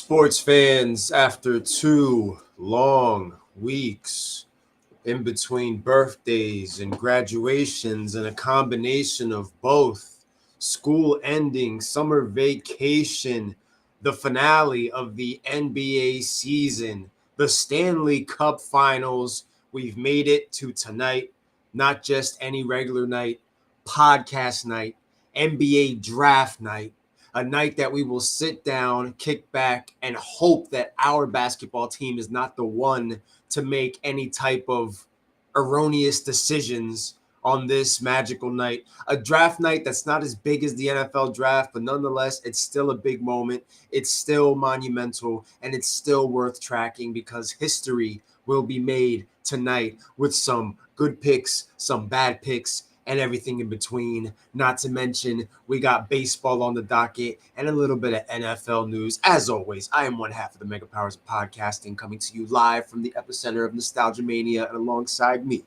Sports fans, after 2 long weeks in between birthdays and graduations and a combination of both, school ending, summer vacation, the finale of the NBA season, the Stanley Cup Finals, we've made it to tonight. Not just any regular night, podcast night, NBA draft night. A night that we will sit down, kick back, and hope that our basketball team is not the one to make any type of erroneous decisions on this magical night. A draft night that's not as big as the NFL draft, but nonetheless, it's still a big moment. It's still monumental, and it's still worth tracking because history will be made tonight with some good picks, some bad picks, and everything in between. Not to mention, we got baseball on the docket and a little bit of NFL news. As always, I am one half of the Mega Powers of Podcasting, coming to you live from the epicenter of Nostalgia Mania, and alongside me,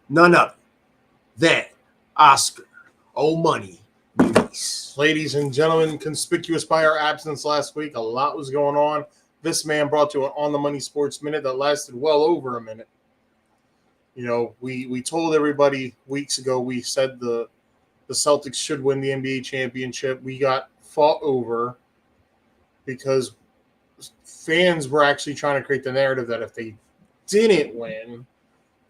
none other than Oscar Money Muniz. Ladies and gentlemen, conspicuous by our absence last week, a lot was going on. This man brought you an on-the-money sports minute that lasted well over a minute. You know, we told everybody weeks ago, we said the Celtics should win the NBA championship. We got fought over because fans were actually trying to create the narrative that if they didn't win,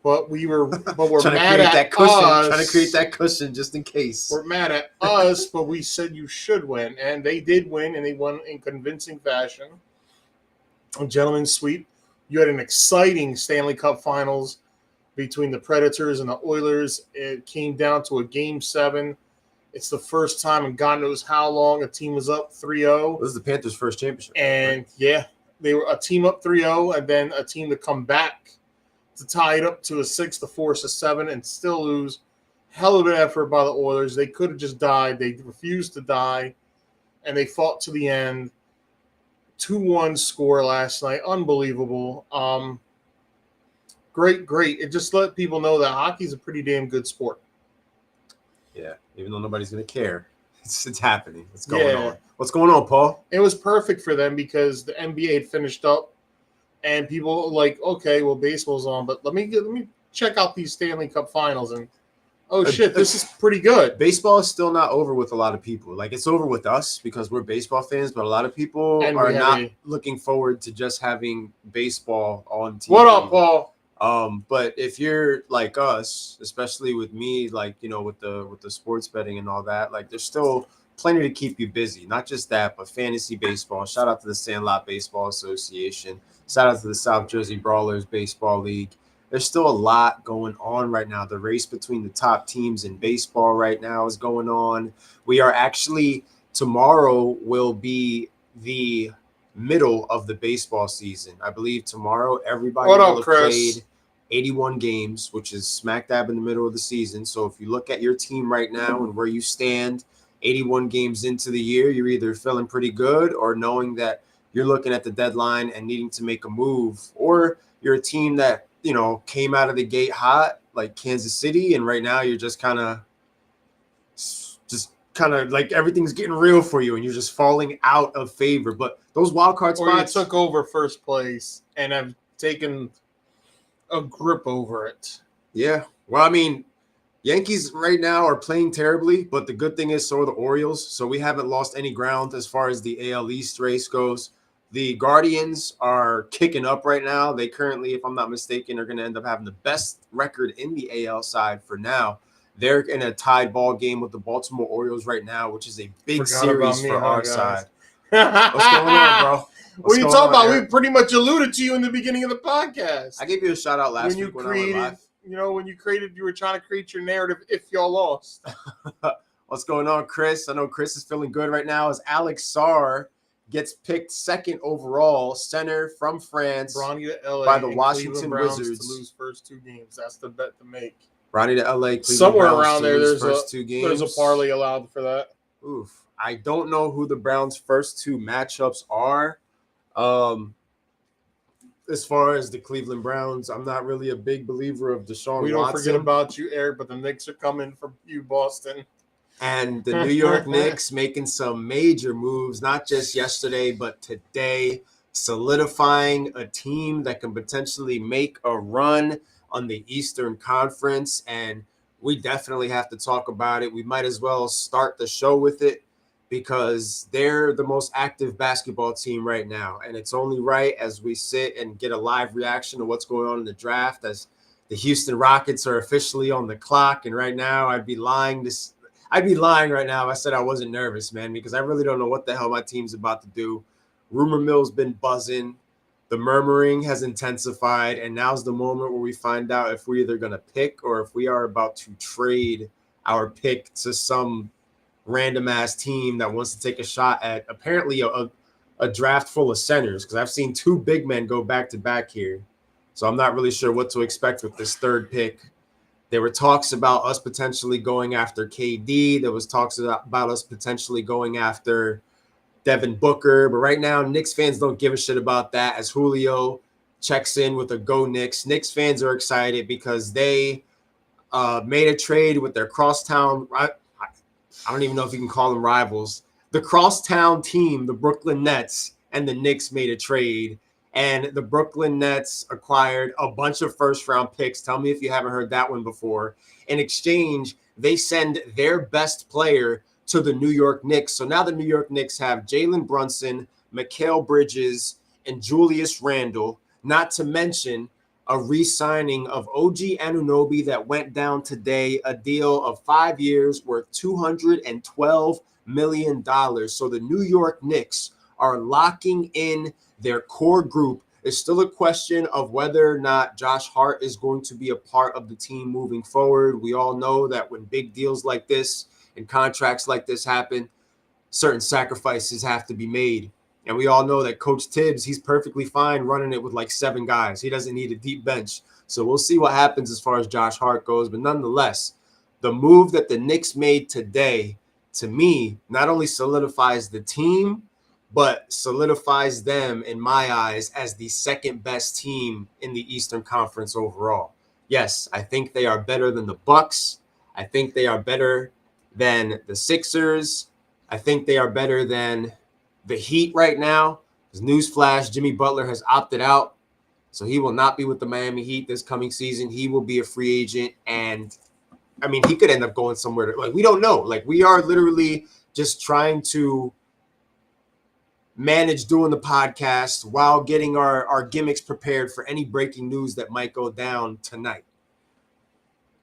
we're mad at us. Trying to create that cushion just in case. We're mad at us, but we said you should win. And they did win, and they won in convincing fashion. A gentleman's sweep. You had an exciting Stanley Cup Finals between the Predators and the Oilers. It came down to a Game 7. It's the first time in God knows how long a team was up 3-0. This is the Panthers' first championship. And, yeah, they were a team up 3-0 and then a team to come back to tie it up to a 6 to force a 7 and still lose. Hell of an effort by the Oilers. They could have just died. They refused to die, and they fought to the end. 2-1 score last night. Unbelievable. Great. It just let people know that hockey's a pretty damn good sport. Yeah, even though nobody's going to care. It's happening. What's going on? What's going on, Paul? It was perfect for them because the NBA had finished up, and people were like, okay, well, baseball's on, but let me check out these Stanley Cup Finals, and oh shit, this is pretty good. Baseball is still not over with a lot of people. Like, it's over with us because we're baseball fans, but a lot of people are not looking forward to just having baseball on TV. What up, Paul? But if you're like us, especially with me, like, you know, with the sports betting and all that, like, there's still plenty to keep you busy. Not just that, but fantasy baseball. Shout out to the Sandlot Baseball Association. Shout out to the South Jersey Brawlers Baseball League. There's still a lot going on right now. The race between the top teams in baseball right now is going on. We are actually, tomorrow will be the middle of the baseball season. I believe tomorrow everybody will have played 81 games, which is smack dab in the middle of the season. So if you look at your team right now and where you stand 81 games into the year, you're either feeling pretty good or knowing that you're looking at the deadline and needing to make a move, or you're a team that, you know, came out of the gate hot like Kansas City, and right now you're just kind of like everything's getting real for you and you're just falling out of favor. But those wild card spots, or you took over first place and have taken a grip over it. Yeah. Well, I mean, Yankees right now are playing terribly, but the good thing is so are the Orioles. So we haven't lost any ground as far as the AL East race goes. The Guardians are kicking up right now. They currently, if I'm not mistaken, are going to end up having the best record in the AL side for now. They're in a tied ball game with the Baltimore Orioles right now, which is a big series for our side. What's going on, bro? What are you talking about? We pretty much alluded to you in the beginning of the podcast. I gave you a shout out last week when I went live. You know, when you were trying to create your narrative if y'all lost. What's going on, Chris? I know Chris is feeling good right now as Alex Sarr gets picked second overall, center from France, to LA by the Washington Wizards. To lose first 2 games. That's the bet to make. Ronnie to LA. Cleveland somewhere Browns around there, there's a parlay allowed for that. Oof. I don't know who the Browns' first 2 matchups are. As far as the Cleveland Browns, I'm not really a big believer of Deshaun Watson. We don't forget about you, Eric, but the Knicks are coming for you, Boston. And the New York Knicks making some major moves, not just yesterday, but today, solidifying a team that can potentially make a run on the Eastern Conference. And we definitely have to talk about it. We might as well start the show with it because they're the most active basketball team right now. And it's only right as we sit and get a live reaction to what's going on in the draft as the Houston Rockets are officially on the clock. And right now, I'd be lying right now if I said I wasn't nervous, man, because I really don't know what the hell my team's about to do. Rumor mill's been buzzing. The murmuring has intensified, and now's the moment where we find out if we're either going to pick or if we are about to trade our pick to some random-ass team that wants to take a shot at apparently a draft full of centers, because I've seen two big men go back-to-back here. So I'm not really sure what to expect with this third pick. There were talks about us potentially going after KD. There was talks about us potentially going after Devin Booker. But right now, Knicks fans don't give a shit about that as Julio checks in with a go Knicks. Knicks fans are excited because they made a trade with their crosstown. I don't even know if you can call them rivals. The crosstown team, the Brooklyn Nets, and the Knicks made a trade. And the Brooklyn Nets acquired a bunch of first-round picks. Tell me if you haven't heard that one before. In exchange, they send their best player to the New York Knicks. So now the New York Knicks have Jalen Brunson, Mikal Bridges, and Julius Randle, not to mention a re-signing of OG Anunoby that went down today, a deal of 5 years worth $212 million. So the New York Knicks are locking in their core group. It's still a question of whether or not Josh Hart is going to be a part of the team moving forward. We all know that when big deals like this and contracts like this happen, certain sacrifices have to be made. And we all know that Coach Tibbs, he's perfectly fine running it with like 7 guys. He doesn't need a deep bench. So we'll see what happens as far as Josh Hart goes. But nonetheless, the move that the Knicks made today, to me, not only solidifies the team, but solidifies them, in my eyes, as the second best team in the Eastern Conference overall. Yes, I think they are better than the Bucks. I think they are better than the Sixers. I think they are better than the Heat right now. Newsflash, Jimmy Butler has opted out, so he will not be with the Miami Heat this coming season. He will be a free agent, and I mean, he could end up going somewhere. We don't know. We are literally just trying to manage doing the podcast while getting our gimmicks prepared for any breaking news that might go down tonight.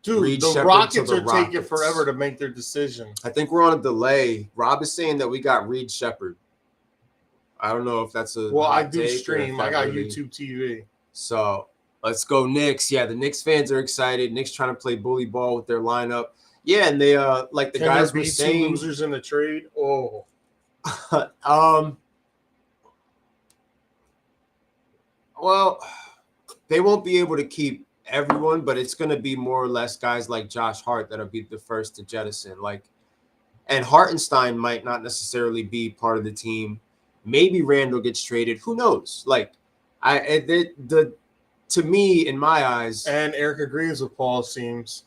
Dude, Reed the Shepherd Rockets to the are taking Rockets. forever to make their decision. I think we're on a delay. Rob is saying that we got Reed Shepherd. I don't know if that's a Well, I hot do take stream. I got YouTube TV. So let's go Knicks. Yeah, the Knicks fans are excited. Knicks trying to play bully ball with their lineup. Yeah, and they like the Can guys there were be saying. 2 losers in the trade? Oh, Well, they won't be able to keep everyone, but it's going to be more or less guys like Josh Hart that'll be the first to jettison. And Hartenstein might not necessarily be part of the team. Maybe Randall gets traded. Who knows? To me, in my eyes, and Eric agrees with Paul. Seems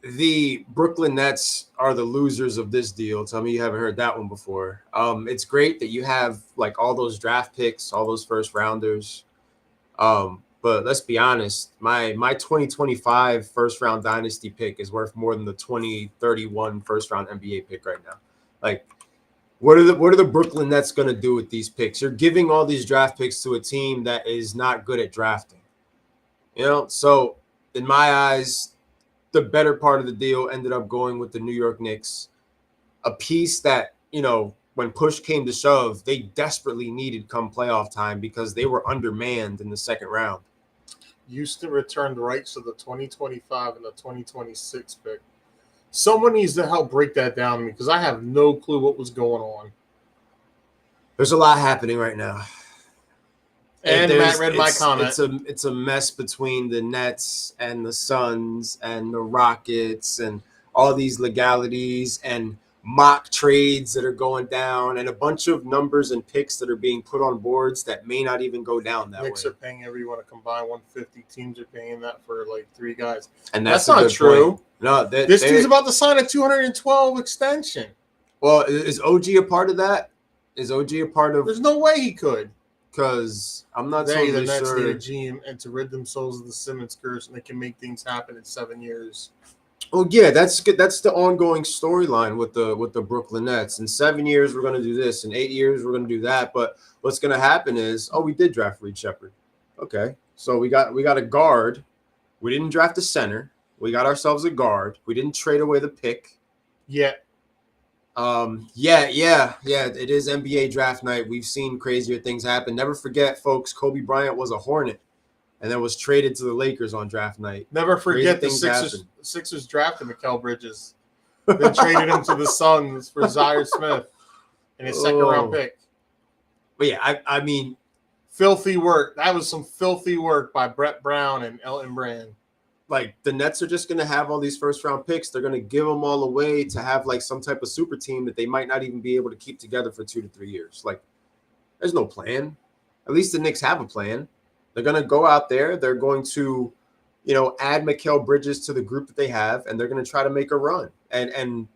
the Brooklyn Nets are the losers of this deal. Tell me you haven't heard that one before. It's great that you have all those draft picks, all those first rounders. But let's be honest, my 2025 first round dynasty pick is worth more than the 2031 first round NBA pick right now. What are the Brooklyn Nets going to do with these picks? You're giving all these draft picks to a team that is not good at drafting. So in my eyes, the better part of the deal ended up going with the New York Knicks, a piece that, when push came to shove, they desperately needed come playoff time because they were undermanned in the second round. Houston returned the rights to the 2025 and the 2026 pick. Someone needs to help break that down because I have no clue what was going on. There's a lot happening right now. And Matt read my comment. It's a mess between the Nets and the Suns and the Rockets and all these legalities and mock trades that are going down and a bunch of numbers and picks that are being put on boards that may not even go down that Knicks way. Are paying everyone a combined $150. Teams are paying that for 3 guys. And that's not true. Point. No, This dude's about to sign a 212 extension. Well, is OG a part of that? Is OG a part of? There's no way he could. Because I'm not The totally Nets sure. need a GM and to rid themselves of the Simmons curse, and they can make things happen in 7 years. Oh yeah, that's good. That's the ongoing storyline with the Brooklyn Nets. In 7 years, we're going to do this. In 8 years, we're going to do that. But what's going to happen is, we did draft Reed Shepherd. Okay, so we got a guard. We didn't draft a center. We got ourselves a guard. We didn't trade away the pick. Yeah. Yeah. It is NBA draft night. We've seen crazier things happen. Never forget, folks, Kobe Bryant was a Hornet and then was traded to the Lakers on draft night. Never forget the Sixers drafted Mikal Bridges. Then traded him to the Suns for Zaire Smith in his second round pick. But yeah, I mean, filthy work. That was some filthy work by Brett Brown and Elton Brand. Like, the Nets are just going to have all these first-round picks. They're going to give them all away to have, like, some type of super team that they might not even be able to keep together for 2 to 3 years. Like, there's no plan. At least the Knicks have a plan. They're going to go out there. They're going to, add Mikal Bridges to the group that they have, and they're going to try to make a run. And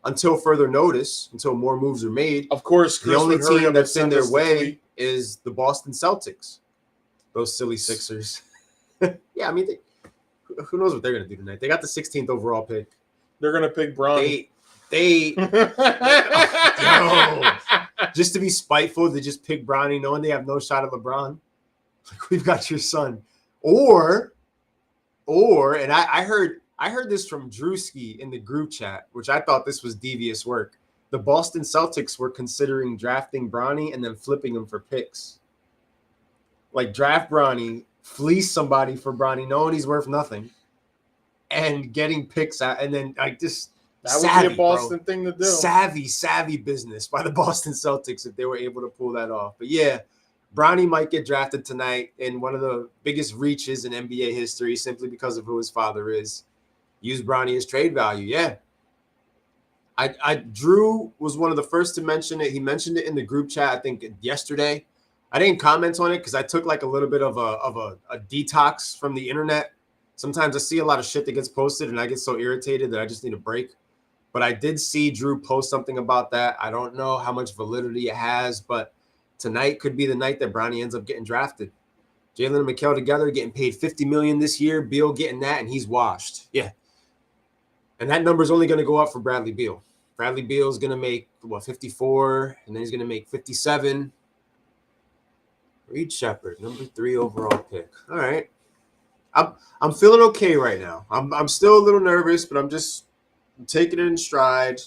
until further notice, until more moves are made. Of course, the only team that's in their way is the Boston Celtics. Those silly Sixers. Yeah, I mean, who knows what they're going to do tonight? They got the 16th overall pick. They're going to pick Bronny. Just to be spiteful, they just pick Bronny knowing they have no shot at LeBron. Like, we've got your son. Or, and I heard this from Drewski in the group chat, which I thought this was devious work. The Boston Celtics were considering drafting Bronny and then flipping him for picks. Like, draft Bronny, fleece somebody for Bronny, knowing he's worth nothing, and getting picks out, and then like this. That would be a Boston thing to do. Savvy business by the Boston Celtics if they were able to pull that off. But yeah, Bronny might get drafted tonight in one of the biggest reaches in NBA history simply because of who his father is. Use Bronny as trade value. Yeah. Drew was one of the first to mention it. He mentioned it in the group chat, I think yesterday. I didn't comment on it because I took like a little bit of a detox from the internet. Sometimes I see a lot of shit that gets posted and I get so irritated that I just need a break. But I did see Drew post something about that. I don't know how much validity it has, but tonight could be the night that Bronny ends up getting drafted. Jalen and Mikal together getting paid $50 million this year. Beal getting that, and he's washed. Yeah. And that number is only going to go up for Bradley Beal. Bradley Beal is going to make, 54, and then he's going to make 57. Reed Shepherd, number 3 overall pick. All right. I'm feeling okay right now. I'm still a little nervous, but I'm taking it in stride.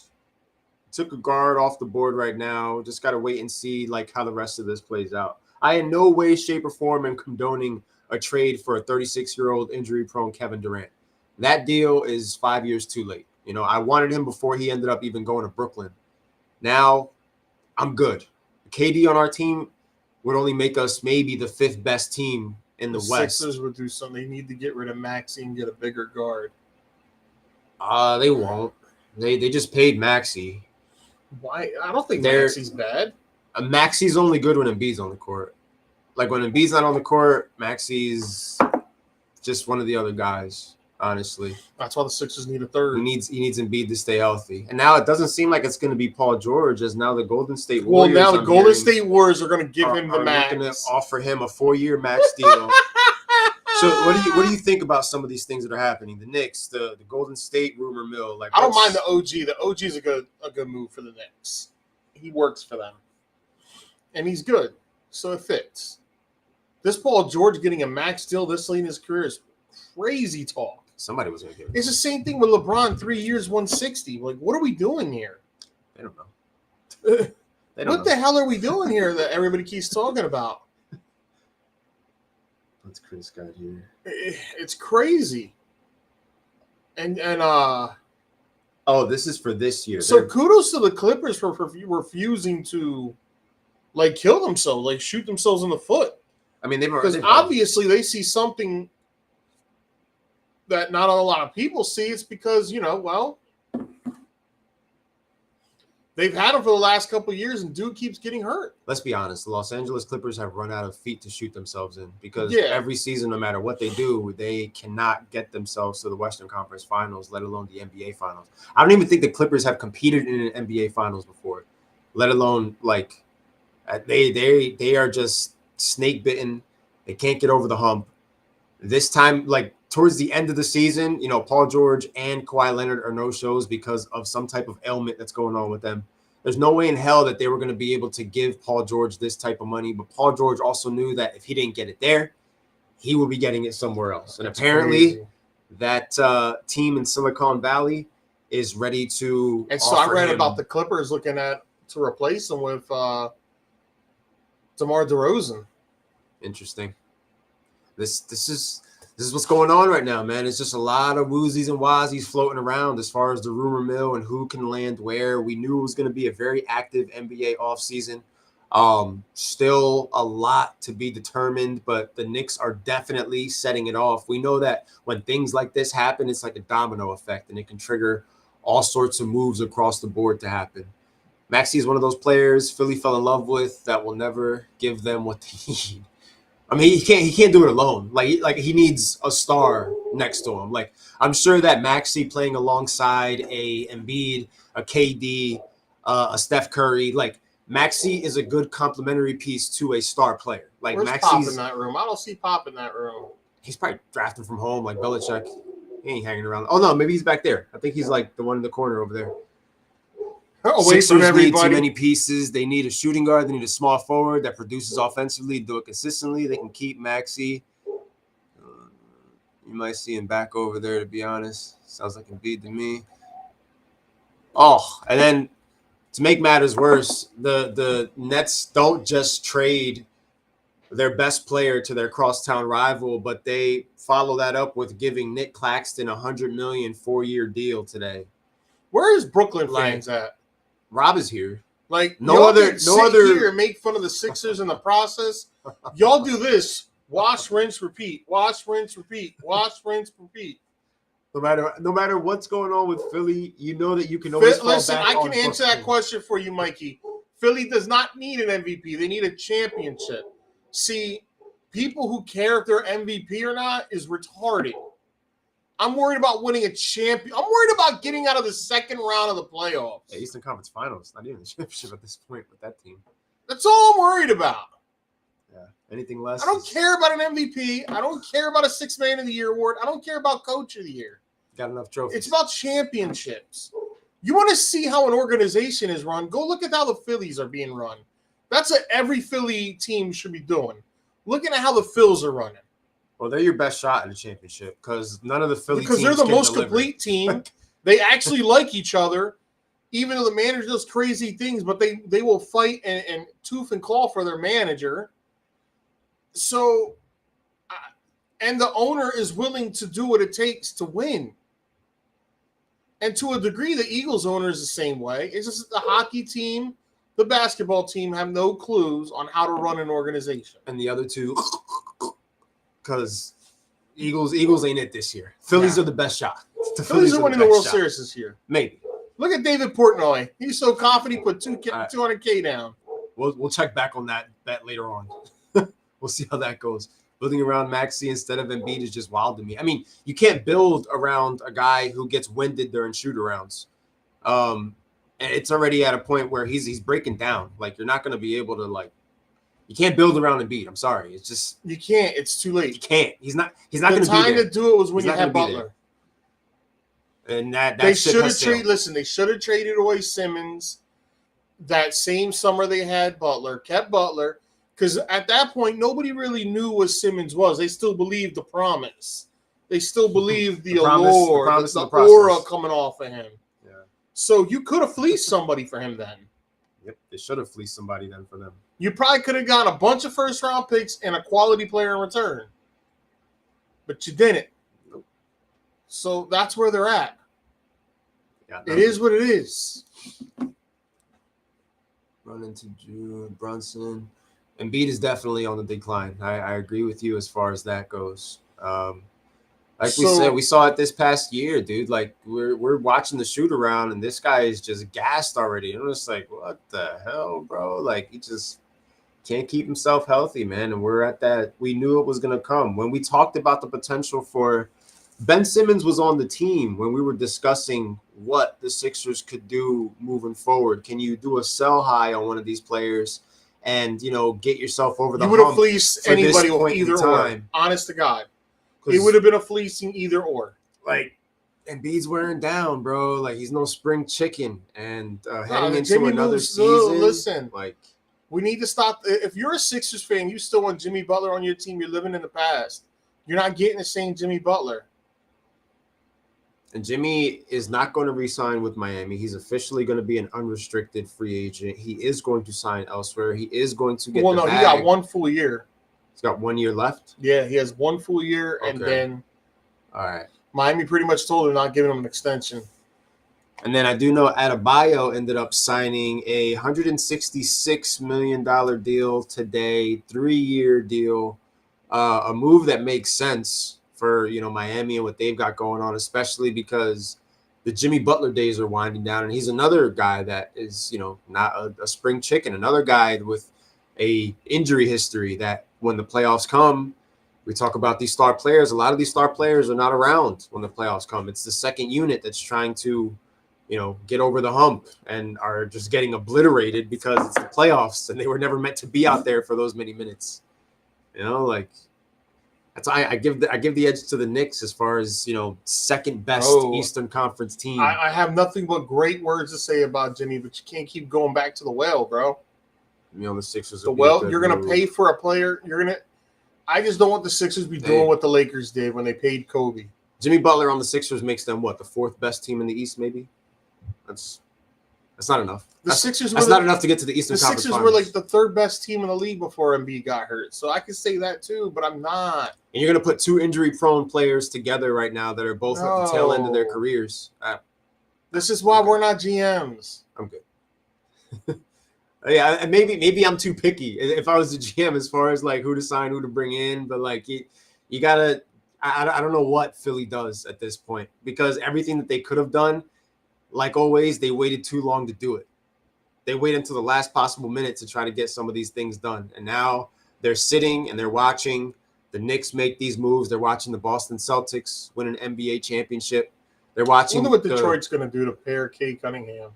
Took a guard off the board right now. Just got to wait and see like how the rest of this plays out. I in no way, shape, or form am condoning a trade for a 36-year-old injury-prone Kevin Durant. That deal is 5 years too late. I wanted him before he ended up even going to Brooklyn. Now, I'm good. KD on our team would only make us maybe the 5th best team in the West. Sixers would do something. They need to get rid of Maxey and get a bigger guard. They won't. They just paid Maxey. Why? I don't think Maxey's bad. Maxey's only good when Embiid's on the court. Like, when Embiid's not on the court, Maxey's just one of the other guys. Honestly, that's why the Sixers need a third. He needs Embiid to stay healthy, and now it doesn't seem like it's going to be Paul George, as now the Golden State Warriors. Well, now the Golden State Warriors are going to give him the max. Going to offer him a 4-year max deal. So, what do you think about some of these things that are happening? The Knicks, the Golden State rumor mill. Like, I don't mind the OG. The OG is a good move for the Knicks. He works for them, and he's good, so it fits. This Paul George getting a max deal this late in his career is crazy talk. Somebody was going to give it. It's the same thing with LeBron, 3 years, 160. Like, what are we doing here? I don't know. What the hell are we doing here that everybody keeps talking about? What's Chris got here? It's crazy. And this is for this year. So kudos to the Clippers for refusing to like kill themselves, like shoot themselves in the foot. I mean, because obviously they see something that not a lot of people see. It's because They've had him for the last couple of years, and dude keeps getting hurt. Let's be honest. The Los Angeles Clippers have run out of feet to shoot themselves in because Yeah. every season, no matter what they do, they cannot get themselves to the Western Conference Finals, let alone the NBA Finals. I don't even think the Clippers have competed in an NBA Finals before, let alone like they are just snake bitten. They can't get over the hump. This time, like towards the end of the season, you know, Paul George and Kawhi Leonard are no shows because of some type of ailment that's going on with them. There's no way in hell that they were going to be able to give Paul George this type of money. But Paul George also knew that if he didn't get it there, he would be getting it somewhere else. And apparently that team in Silicon Valley is ready to. And so I read about the Clippers looking at to replace him with DeMar DeRozan. Interesting. This is what's going on right now, man. It's just a lot of woozies and wazies floating around as far as the rumor mill and who can land where. We knew it was going to be a very active NBA offseason. Still a lot to be determined, but the Knicks are definitely setting it off. We know that when things like this happen, it's like a domino effect, and it can trigger all sorts of moves across the board to happen. Maxey is one of those players Philly fell in love with that will never give them what they need. I mean, he can't do it alone. Like he needs a star next to him. Like I'm sure that Maxey playing alongside a Embiid, a KD, a Steph Curry, like Maxey is a good complementary piece to a star player. Like Where's Maxey's Pop in that room? I don't see Pop in that room. He's probably drafting from home, like Belichick. He ain't hanging around. Oh no, maybe he's back there. I think he's like the one in the corner over there. Away from Sixers need too everybody. many pieces. They need a shooting guard. They need a small forward that produces offensively, do it consistently. They can keep Maxey. You might see him back over there, to be honest. Sounds like Embiid to me. Oh, and then to make matters worse, the Nets don't just trade their best player to their crosstown rival, but they follow that up with giving Nick Claxton $100 million 4-year deal today. Where is Brooklyn fans at? Rob is here. Like no other here and make fun of the Sixers in the process. Y'all do this: wash, rinse, repeat. Wash, rinse, repeat. Wash, rinse, repeat. No matter what's going on with Philly, you know that you can always listen. I can answer that question for you, Mikey. Philly does not need an MVP; they need a championship. See, people who care if they're MVP or not is retarded. I'm worried about winning a champion. I'm worried about getting out of the second round of the playoffs. Yeah, Eastern Conference Finals, not even the championship at this point with that team. That's all I'm worried about. Yeah, anything less. I don't care about an MVP. I don't care about a Sixth Man of the Year award. I don't care about Coach of the Year. Got enough trophies. It's about championships. You want to see how an organization is run? Go look at how the Phillies are being run. That's what every Philly team should be doing. Looking at how the Phils are running. Well, they're your best shot at a championship because none of the Philly because teams they're the most deliver. Complete team. They actually like each other, even though the manager does crazy things, but they will fight and tooth and claw for their manager. So, and the owner is willing to do what it takes to win. And to a degree, the Eagles owner is the same way. It's just the hockey team, the basketball team have no clues on how to run an organization. And the other two, because Eagles ain't it this year. Phillies are the best shot. The Phillies are winning the World Series this year. Maybe. Look at David Portnoy. He's so confident he put $200K down. We'll check back on that later on. We'll see how that goes. Building around Maxey instead of Embiid is just wild to me. I mean, you can't build around a guy who gets winded during shoot-arounds. And it's already at a point where he's breaking down. Like, you're not going to be able to, like, you can't build around Embiid. I'm sorry. It's just you can't. It's too late. You can't. He's not going to be there. The time to do it was when you had Butler. And that they should have traded. Listen, they should have traded away Simmons that same summer they had Butler. Kept Butler because at that point nobody really knew what Simmons was. They still believed the promise. They still believed the allure, the aura coming off of him. Yeah. So you could have fleeced somebody for him then. Yep, they should have fleeced somebody then for them. You probably could have gotten a bunch of first-round picks and a quality player in return. But you didn't. Nope. So that's where they're at. Yeah, it is what it is. Run into June, Brunson. Embiid is definitely on the decline. I agree with you as far as that goes. Like we said, So we saw it this past year, dude. Like we're watching the shoot around, and this guy is just gassed already. And I'm just like, what the hell, bro? Like he just can't keep himself healthy, man. And we're at that. We knew it was gonna come when we talked about the potential for Ben Simmons was on the team when we were discussing what the Sixers could do moving forward. Can you do a sell high on one of these players and get yourself over the you would have hump fleeced for this anybody with point in either or. time? Honest to God, it Because would have been a fleecing either or. like Embiid's wearing down, bro. Like he's no spring chicken, and heading The into Jimmy another moves. season. Listen, like we need to stop. If you're a Sixers fan, you still want Jimmy Butler on your team. You're living in the past. You're not getting the same Jimmy Butler. And Jimmy is not going to re-sign with Miami. He's officially going to be an unrestricted free agent. He is going to sign elsewhere. He is going to get the bag. He got 1 full year. He's got 1 year left. Yeah, he has 1 full year, and then all right. Miami pretty much told him not giving him an extension. And then I do know Adebayo ended up signing a $166 million deal today, 3-year deal, a move that makes sense for Miami and what they've got going on, especially because the Jimmy Butler days are winding down, and he's another guy that is not a spring chicken, another guy with a injury history that when the playoffs come, we talk about these star players. A lot of these star players are not around when the playoffs come. It's the second unit that's trying to get over the hump and are just getting obliterated because it's the playoffs and they were never meant to be out there for those many minutes. Like that's I give the edge to the Knicks as far as second best Eastern Conference team. I have nothing but great words to say about Jimmy, but you can't keep going back to the well, bro. The Sixers. You're gonna pay for a player. I just don't want the Sixers be doing what the Lakers did when they paid Kobe. Jimmy Butler on the Sixers makes them what, the 4th best team in the East, maybe? That's not enough. That's not enough to get to the Eastern Conference. The Sixers were like the 3rd best team in the league before Embiid got hurt. So I could say that too, but I'm not. And you're going to put 2 injury-prone players together right now that are both at the tail end of their careers. This is why we're not GMs. I'm good. Yeah, maybe I'm too picky. If I was the GM as far as like who to sign, who to bring in, but like you gotta. I don't know what Philly does at this point because everything that they could have done, like always, they waited too long to do it. They waited until the last possible minute to try to get some of these things done, and now they're sitting and they're watching the Knicks make these moves. They're watching the Boston Celtics win an NBA championship. They're watching. I wonder what Detroit's going to do to pair Cade Cunningham.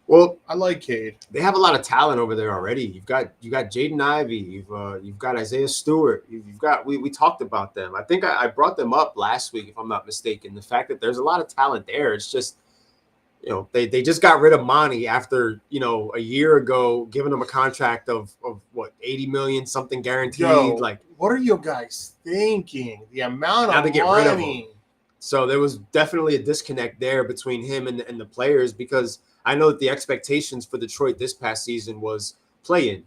Well, I like Cade. They have a lot of talent over there already. You've got Jaden Ivey. You've got Isaiah Stewart. You've got we talked about them. I think I brought them up last week, if I'm not mistaken. The fact that there's a lot of talent there. It's just they just got rid of Monty after a year ago, giving him a contract of what, 80 million something guaranteed. Like, what are you guys thinking? The amount of now to get money. rid of him. So there was definitely a disconnect there between him and the players because I know that the expectations for Detroit this past season was play in,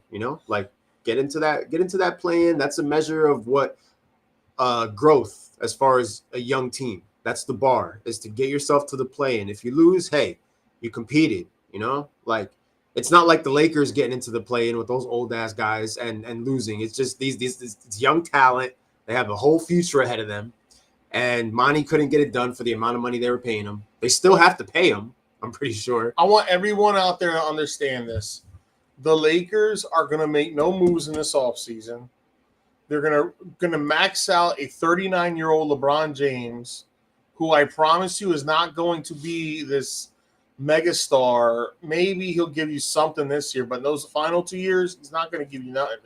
like get into that play in. That's a measure of what growth as far as a young team. That's the bar, is to get yourself to the play in. If you lose, hey, you competed, like it's not like the Lakers getting into the play in with those old ass guys and losing. It's just these young talent. They have a whole future ahead of them. And Monty couldn't get it done for the amount of money they were paying him. They still have to pay him, I'm pretty sure. I want everyone out there to understand this. The Lakers are going to make no moves in this offseason. They're going to max out a 39-year-old LeBron James, who I promise you is not going to be this megastar. Maybe he'll give you something this year, but in those final 2 years, he's not going to give you nothing.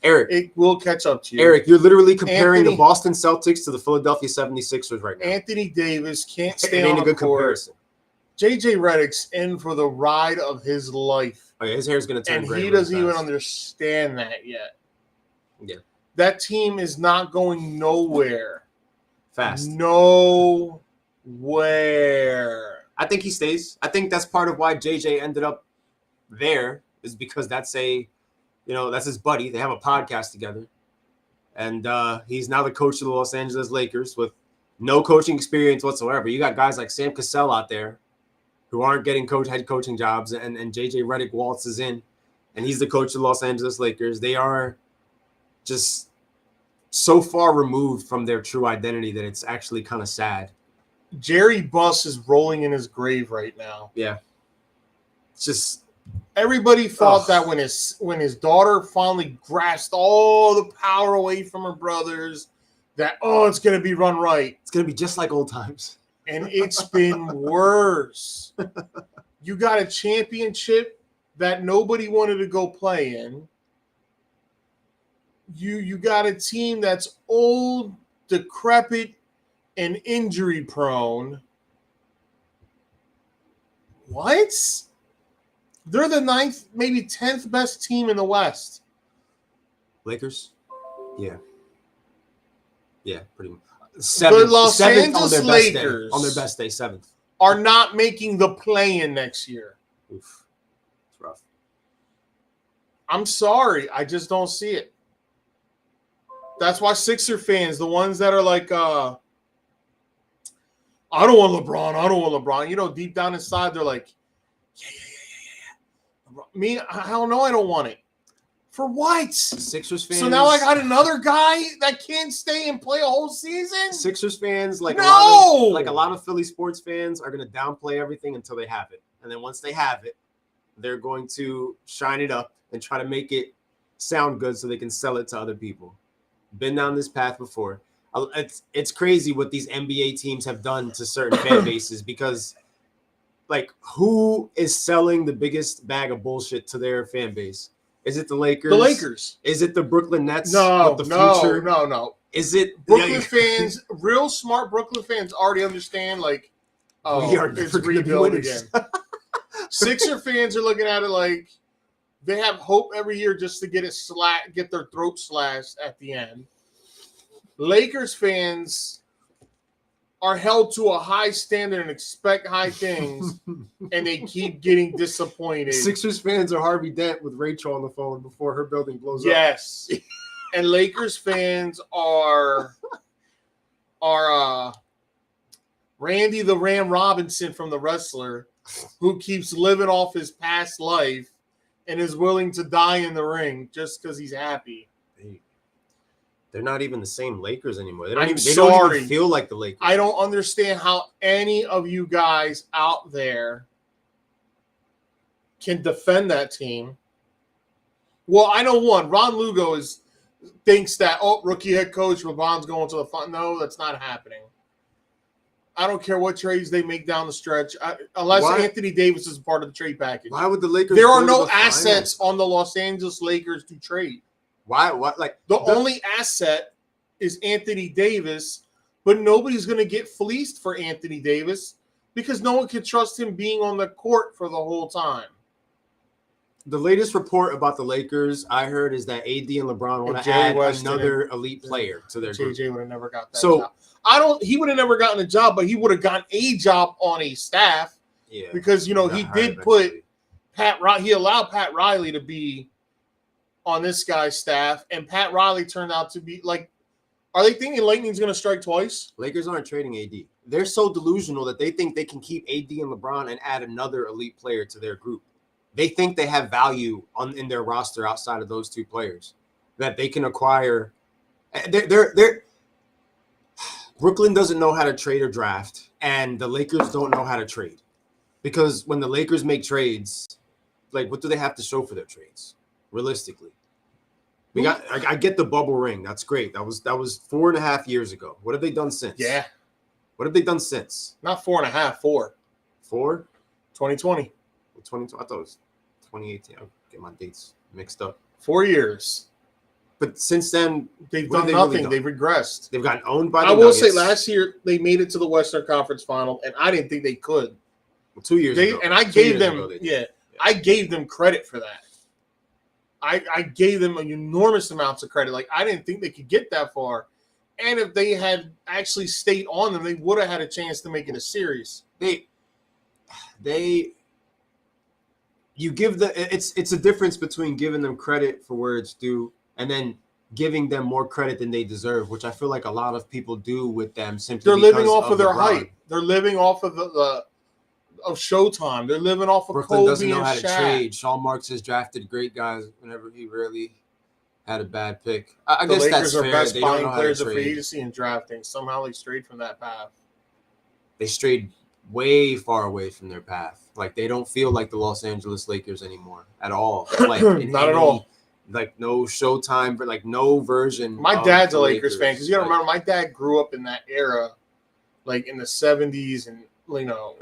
Eric, it will catch up to you. Eric, you're literally comparing the Boston Celtics to the Philadelphia 76ers right now. Anthony Davis can't stay on a good comparison. JJ Redick's in for the ride of his life. Oh, yeah, his hair's going to turn gray. And he doesn't even understand that yet. Yeah. That team is not going nowhere. Fast. Nowhere. I think he stays. I think that's part of why JJ ended up there is because that's that's his buddy. They have a podcast together. And he's now the coach of the Los Angeles Lakers with no coaching experience whatsoever. You got guys like Sam Cassell out there who aren't getting head coaching jobs, and JJ Redick waltzes in, and he's the coach of the Los Angeles Lakers. They are just so far removed from their true identity that it's actually kind of sad. Jerry Buss is rolling in his grave right now. Yeah. It's just everybody thought that when his daughter finally grasped all the power away from her brothers, that it's gonna be run right. It's gonna be just like old times. And it's been worse. You got a championship that nobody wanted to go play in. You got a team that's old, decrepit, and injury prone. What? They're the 9th, maybe 10th best team in the West. Lakers? Yeah. Yeah, pretty much. The Los Angeles Lakers on their best day, 7th. Are not making the play-in next year. Oof. It's rough. I'm sorry. I just don't see it. That's why Sixer fans, the ones that are like, I don't want LeBron. I don't want LeBron. You know, deep down inside, they're like, yeah. Me, I don't know. I don't want it. For what? Sixers fans. So now I got another guy that can't stay and play a whole season? Sixers fans, like a lot of Philly sports fans, are going to downplay everything until they have it. And then once they have it, they're going to shine it up and try to make it sound good so they can sell it to other people. Been down this path before. It's crazy what these NBA teams have done to certain fan bases because, like, who is selling the biggest bag of bullshit to their fan base? Is it the Lakers? The Lakers. Is it the Brooklyn Nets? No, with the future? No. Is it Brooklyn fans? Real smart Brooklyn fans already understand. Like, we are it's never gonna be rebuild winners. again. Sixer fans are looking at it like they have hope every year just to get their throat slashed at the end. Lakers fans are held to a high standard and expect high things, and they keep getting disappointed. Sixers fans are Harvey Dent with Rachel on the phone before her building blows up. Yes. And Lakers fans are Randy the Ram Robinson from The Wrestler, who keeps living off his past life and is willing to die in the ring just because he's happy. They're not even the same Lakers anymore. They don't even feel like the Lakers. I don't understand how any of you guys out there can defend that team. Well, I know one. Ron Lugo thinks that, rookie head coach, LeBron's going to the fun. No, that's not happening. I don't care what trades they make down the stretch, unless Anthony Davis is part of the trade package. Why would the Lakers? There are no assets on the Los Angeles Lakers to trade. Why? What? Like the only asset is Anthony Davis, but nobody's going to get fleeced for Anthony Davis because no one can trust him being on the court for the whole time. The latest report about the Lakers I heard is that AD and LeBron want to add another elite player to their group. JJ would have never got that job. He would have never gotten a job, but he would have gotten a job on a staff. Yeah. Because, he did put he allowed Pat Riley to be on this guy's staff, and Pat Riley turned out to be like, are they thinking Lightning's going to strike twice? Lakers aren't trading AD. They're so delusional that they think they can keep AD and LeBron and add another elite player to their group. They think they have value in their roster outside of those two players that they can acquire. Brooklyn doesn't know how to trade or draft, and the Lakers don't know how to trade. Because when the Lakers make trades, like, what do they have to show for their trades? Realistically, I get the bubble ring. That's great. That was 4.5 years ago. What have they done since? Yeah. What have they done since? Not 4.5, 4. 4? 2020. 2020. I thought it was 2018. I'll get my dates mixed up. 4 years. But since then, they've done nothing. They've regressed. They've gotten owned by the Nuggets. Nuggets. Say last year they made it to the Western Conference Final, and I didn't think they could. Well, 2 years ago. And I gave them, I gave them credit for that. I gave them enormous amounts of credit. Like, I didn't think they could get that far. And if they had actually stayed on them, they would have had a chance to make it a series. It's a difference between giving them credit for where it's due and then giving them more credit than they deserve, which I feel like a lot of people do with them simply they're because living off of their LeBron. hype. They're living off of of Showtime. They're living off of Brooklyn Kobe doesn't know and how Shaq. to trade. Sean Marks has drafted great guys whenever he really had a bad pick. I The guess Lakers that's are fair. best They don't buying know how to players of free trade. agency and drafting. Somehow they strayed from that path. They strayed way far away from their path. Like they don't feel like the Los Angeles Lakers anymore at all. Like in Not at any, all. like no Showtime, but like no version. My of dad's the a Lakers fan Lakers. because you got to Like, remember, my dad grew up in that era, like in the 70s, and I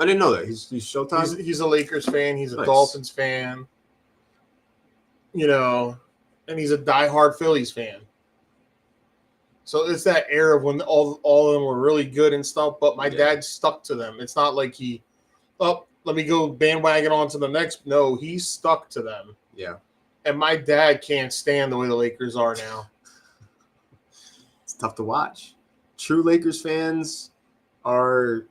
didn't know that. He's Showtime. he's a Lakers fan. He's a Nice. Dolphins fan. And he's a diehard Phillies fan. So it's that era when all of them were really good and stuff, but my dad stuck to them. It's not like let me go bandwagon on to the next. No, he stuck to them. Yeah. And my dad can't stand the way the Lakers are now. It's tough to watch. True Lakers fans are,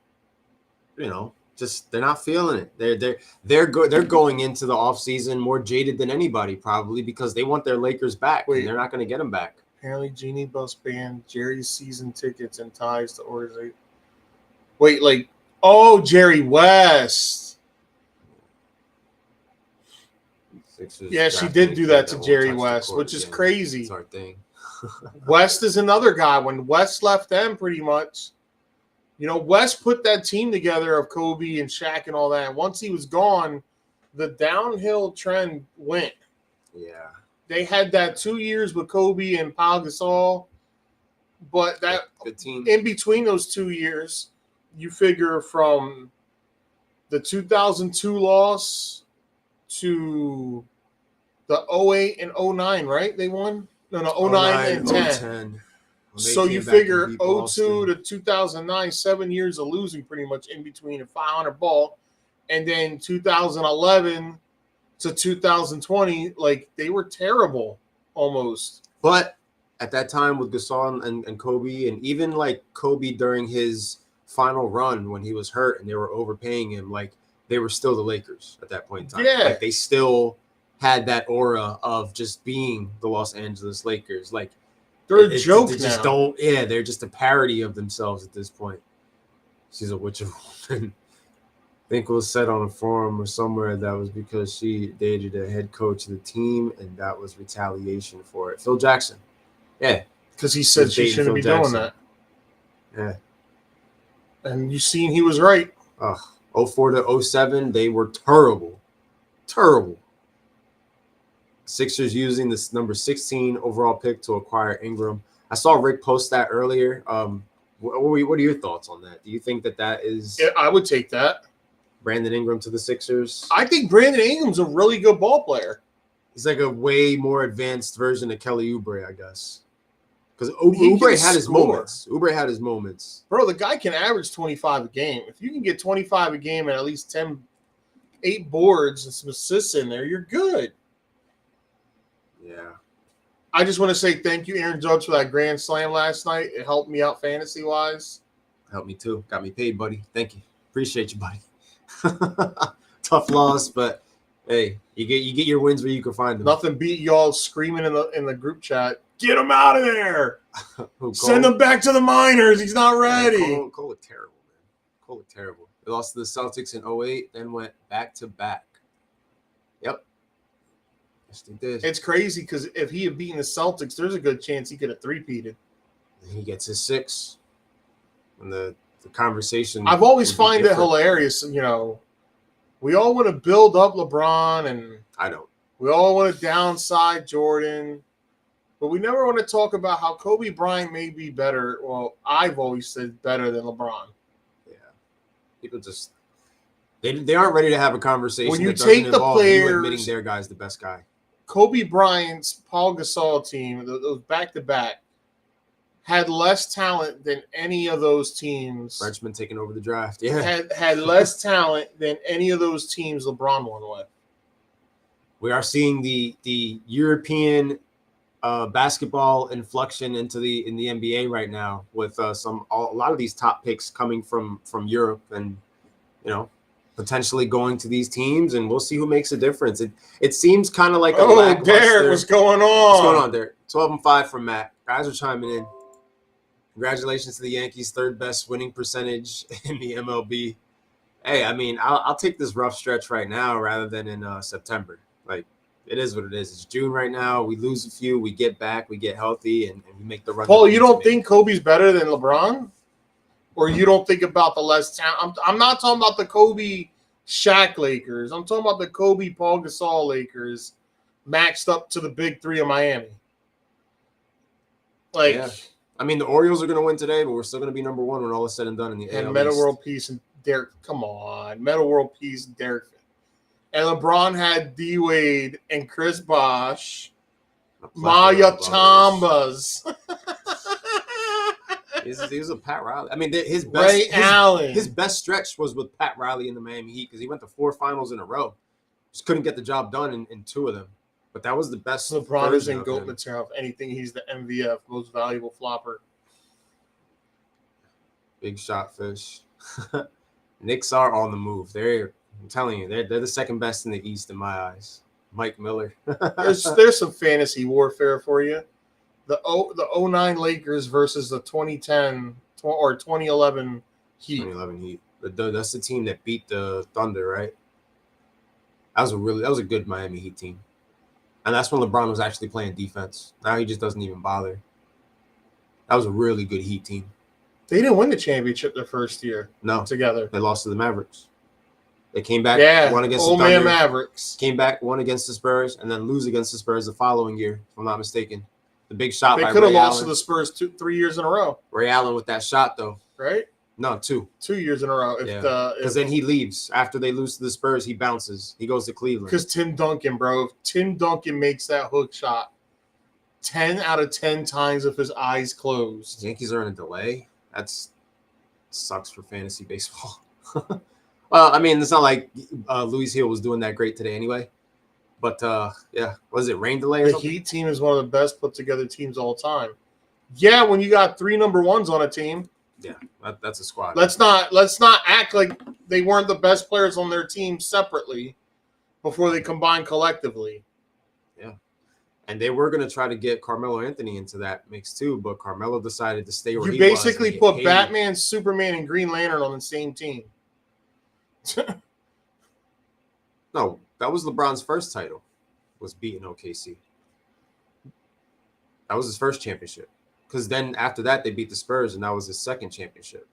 just they're not feeling it. They're going into the offseason more jaded than anybody probably because they want their Lakers back and they're not going to get them back. Apparently, Genie Bus banned Jerry's season tickets and ties to organization. Wait, Jerry West. Sixers Yeah, she did do that to Jerry West, which is crazy. It's our thing. West is another guy. When West left them, pretty much, West put that team together of Kobe and Shaq and all that. And once he was gone, the downhill trend went. Yeah. They had that 2 years with Kobe and Pau Gasol, but that good team. In between those 2 years, you figure from the 2002 loss to the 08 and 09, right? They won? No, 09 and 10. So you figure 02 to 2009, 7 years of losing pretty much in between a 500 ball. And then 2011 to 2020, like they were terrible almost. But at that time with Gasol and Kobe, and even like Kobe during his final run when he was hurt and they were overpaying him, like they were still the Lakers at that point in time. Yeah. Like they still had that aura of just being the Los Angeles Lakers. Like they're a joke they just now. They're just a parody of themselves at this point. She's a witch of a woman. I think it was said on a forum or somewhere that was because she dated a head coach of the team and that was retaliation for it. Phil Jackson. Yeah. Because he said she shouldn't be doing that. Yeah. And you seen he was right. 04 to 07, they were terrible. Terrible. Sixers using this number 16 overall pick to acquire Ingram. I saw Rick post that earlier. What are your thoughts on that? Do you think that is... Yeah, I would take that. Brandon Ingram to the Sixers? I think Brandon Ingram's a really good ball player. He's like a way more advanced version of Kelly Oubre, I guess. Because Oubre had his moments. Oubre had his moments. Bro, the guy can average 25 a game. If you can get 25 a game and at least 8 boards and some assists in there, you're good. Yeah. I just want to say thank you, Aaron Judge, for that grand slam last night. It helped me out fantasy-wise. Helped me too. Got me paid, buddy. Thank you. Appreciate you, buddy. Tough loss, but hey, you get your wins where you can find them. Nothing beat y'all screaming in the group chat. Get him out of there! Who, Send him back to the minors. He's not ready. Yeah, Cole looked terrible, man. Cole looked terrible. They lost to the Celtics in 08, then went back to back. Yep. Yes, they did. It's crazy because if he had beaten the Celtics, there's a good chance he could have three-peated. He gets his 6. And the conversation. I've always find it hilarious. We all want to build up LeBron, and I don't. We all want to downside Jordan, but we never want to talk about how Kobe Bryant may be better. Well, I've always said better than LeBron. Yeah, people just they aren't ready to have a conversation. When you take the players, admitting their guy's the best guy. Kobe Bryant's Pau Gasol team, those back-to-back, had less talent than any of those teams. Frenchman taking over the draft. Yeah. Had less talent than any of those teams LeBron won with. We are seeing the European basketball inflection in the NBA right now with a lot of these top picks coming from Europe and potentially going to these teams, and we'll see who makes a difference. It seems kind of like a lackluster. Derek, what's going on? What's going on, Derek? 12-5 from Matt. Guys are chiming in. Congratulations to the Yankees' third best winning percentage in the MLB. Hey, I mean, I'll take this rough stretch right now rather than in September. Like, It is what it is. It's June right now. We lose a few, we get back, we get healthy, and we make the run. Paul, you don't think Kobe's better than LeBron? Or you don't think about the less talent? I'm not talking about the Kobe Shaq Lakers. I'm talking about the Kobe Paul Gasol Lakers matched up to the big three of Miami. Like, yeah. I mean, the Orioles are going to win today, but we're still going to be number one when all is said and done in the AL and Meta East. World Peace and Derek. Come on, Meta World Peace, Derek. And LeBron had D Wade and Chris Bosh, Maya Chambas. He was a Pat Riley. I mean, his best stretch was with Pat Riley in the Miami Heat because he went to 4 finals in a row. Just couldn't get the job done in 2 of them. But that was the best. LeBron is in GOAT material. If anything, he's the MVF, most valuable flopper. Big shot fish. Knicks are on the move. I'm telling you, they're the second best in the East in my eyes. Mike Miller. There's some fantasy warfare for you. The 09 Lakers versus the 2010 or 2011 Heat. 2011 Heat. That's the team that beat the Thunder, right? That was a good Miami Heat team. And that's when LeBron was actually playing defense. Now he just doesn't even bother. That was a really good Heat team. They didn't win the championship their first year. No. Together. They lost to the Mavericks. They came back, won against the Thunder. Man Mavericks. Came back, won against the Spurs, and then lose against the Spurs the following year, if I'm not mistaken. The big shot by Ray Allen. They could have lost to the Spurs 3 years in a row. Ray Allen with that shot, though. Right? No, 2. 2 years in a row. Because then he leaves. After they lose to the Spurs, he bounces. He goes to Cleveland. Because Tim Duncan, bro. Tim Duncan makes that hook shot 10 out of 10 times with his eyes closed. Yankees are in a delay. That sucks for fantasy baseball. Well, I mean, it's not like Luis Hill was doing that great today anyway. But, yeah, was it rain delay or something? The Heat team is one of the best put-together teams all time. Yeah, when you got 3 number ones on a team. Yeah, that's a squad. Let's not act like they weren't the best players on their team separately before they combined collectively. Yeah. And they were going to try to get Carmelo Anthony into that mix too, but Carmelo decided to stay where he was. You basically put Batman, Superman, and Green Lantern on the same team. No, that was LeBron's first title, was beating OKC. That was his first championship. Because then after that, they beat the Spurs, and that was his second championship.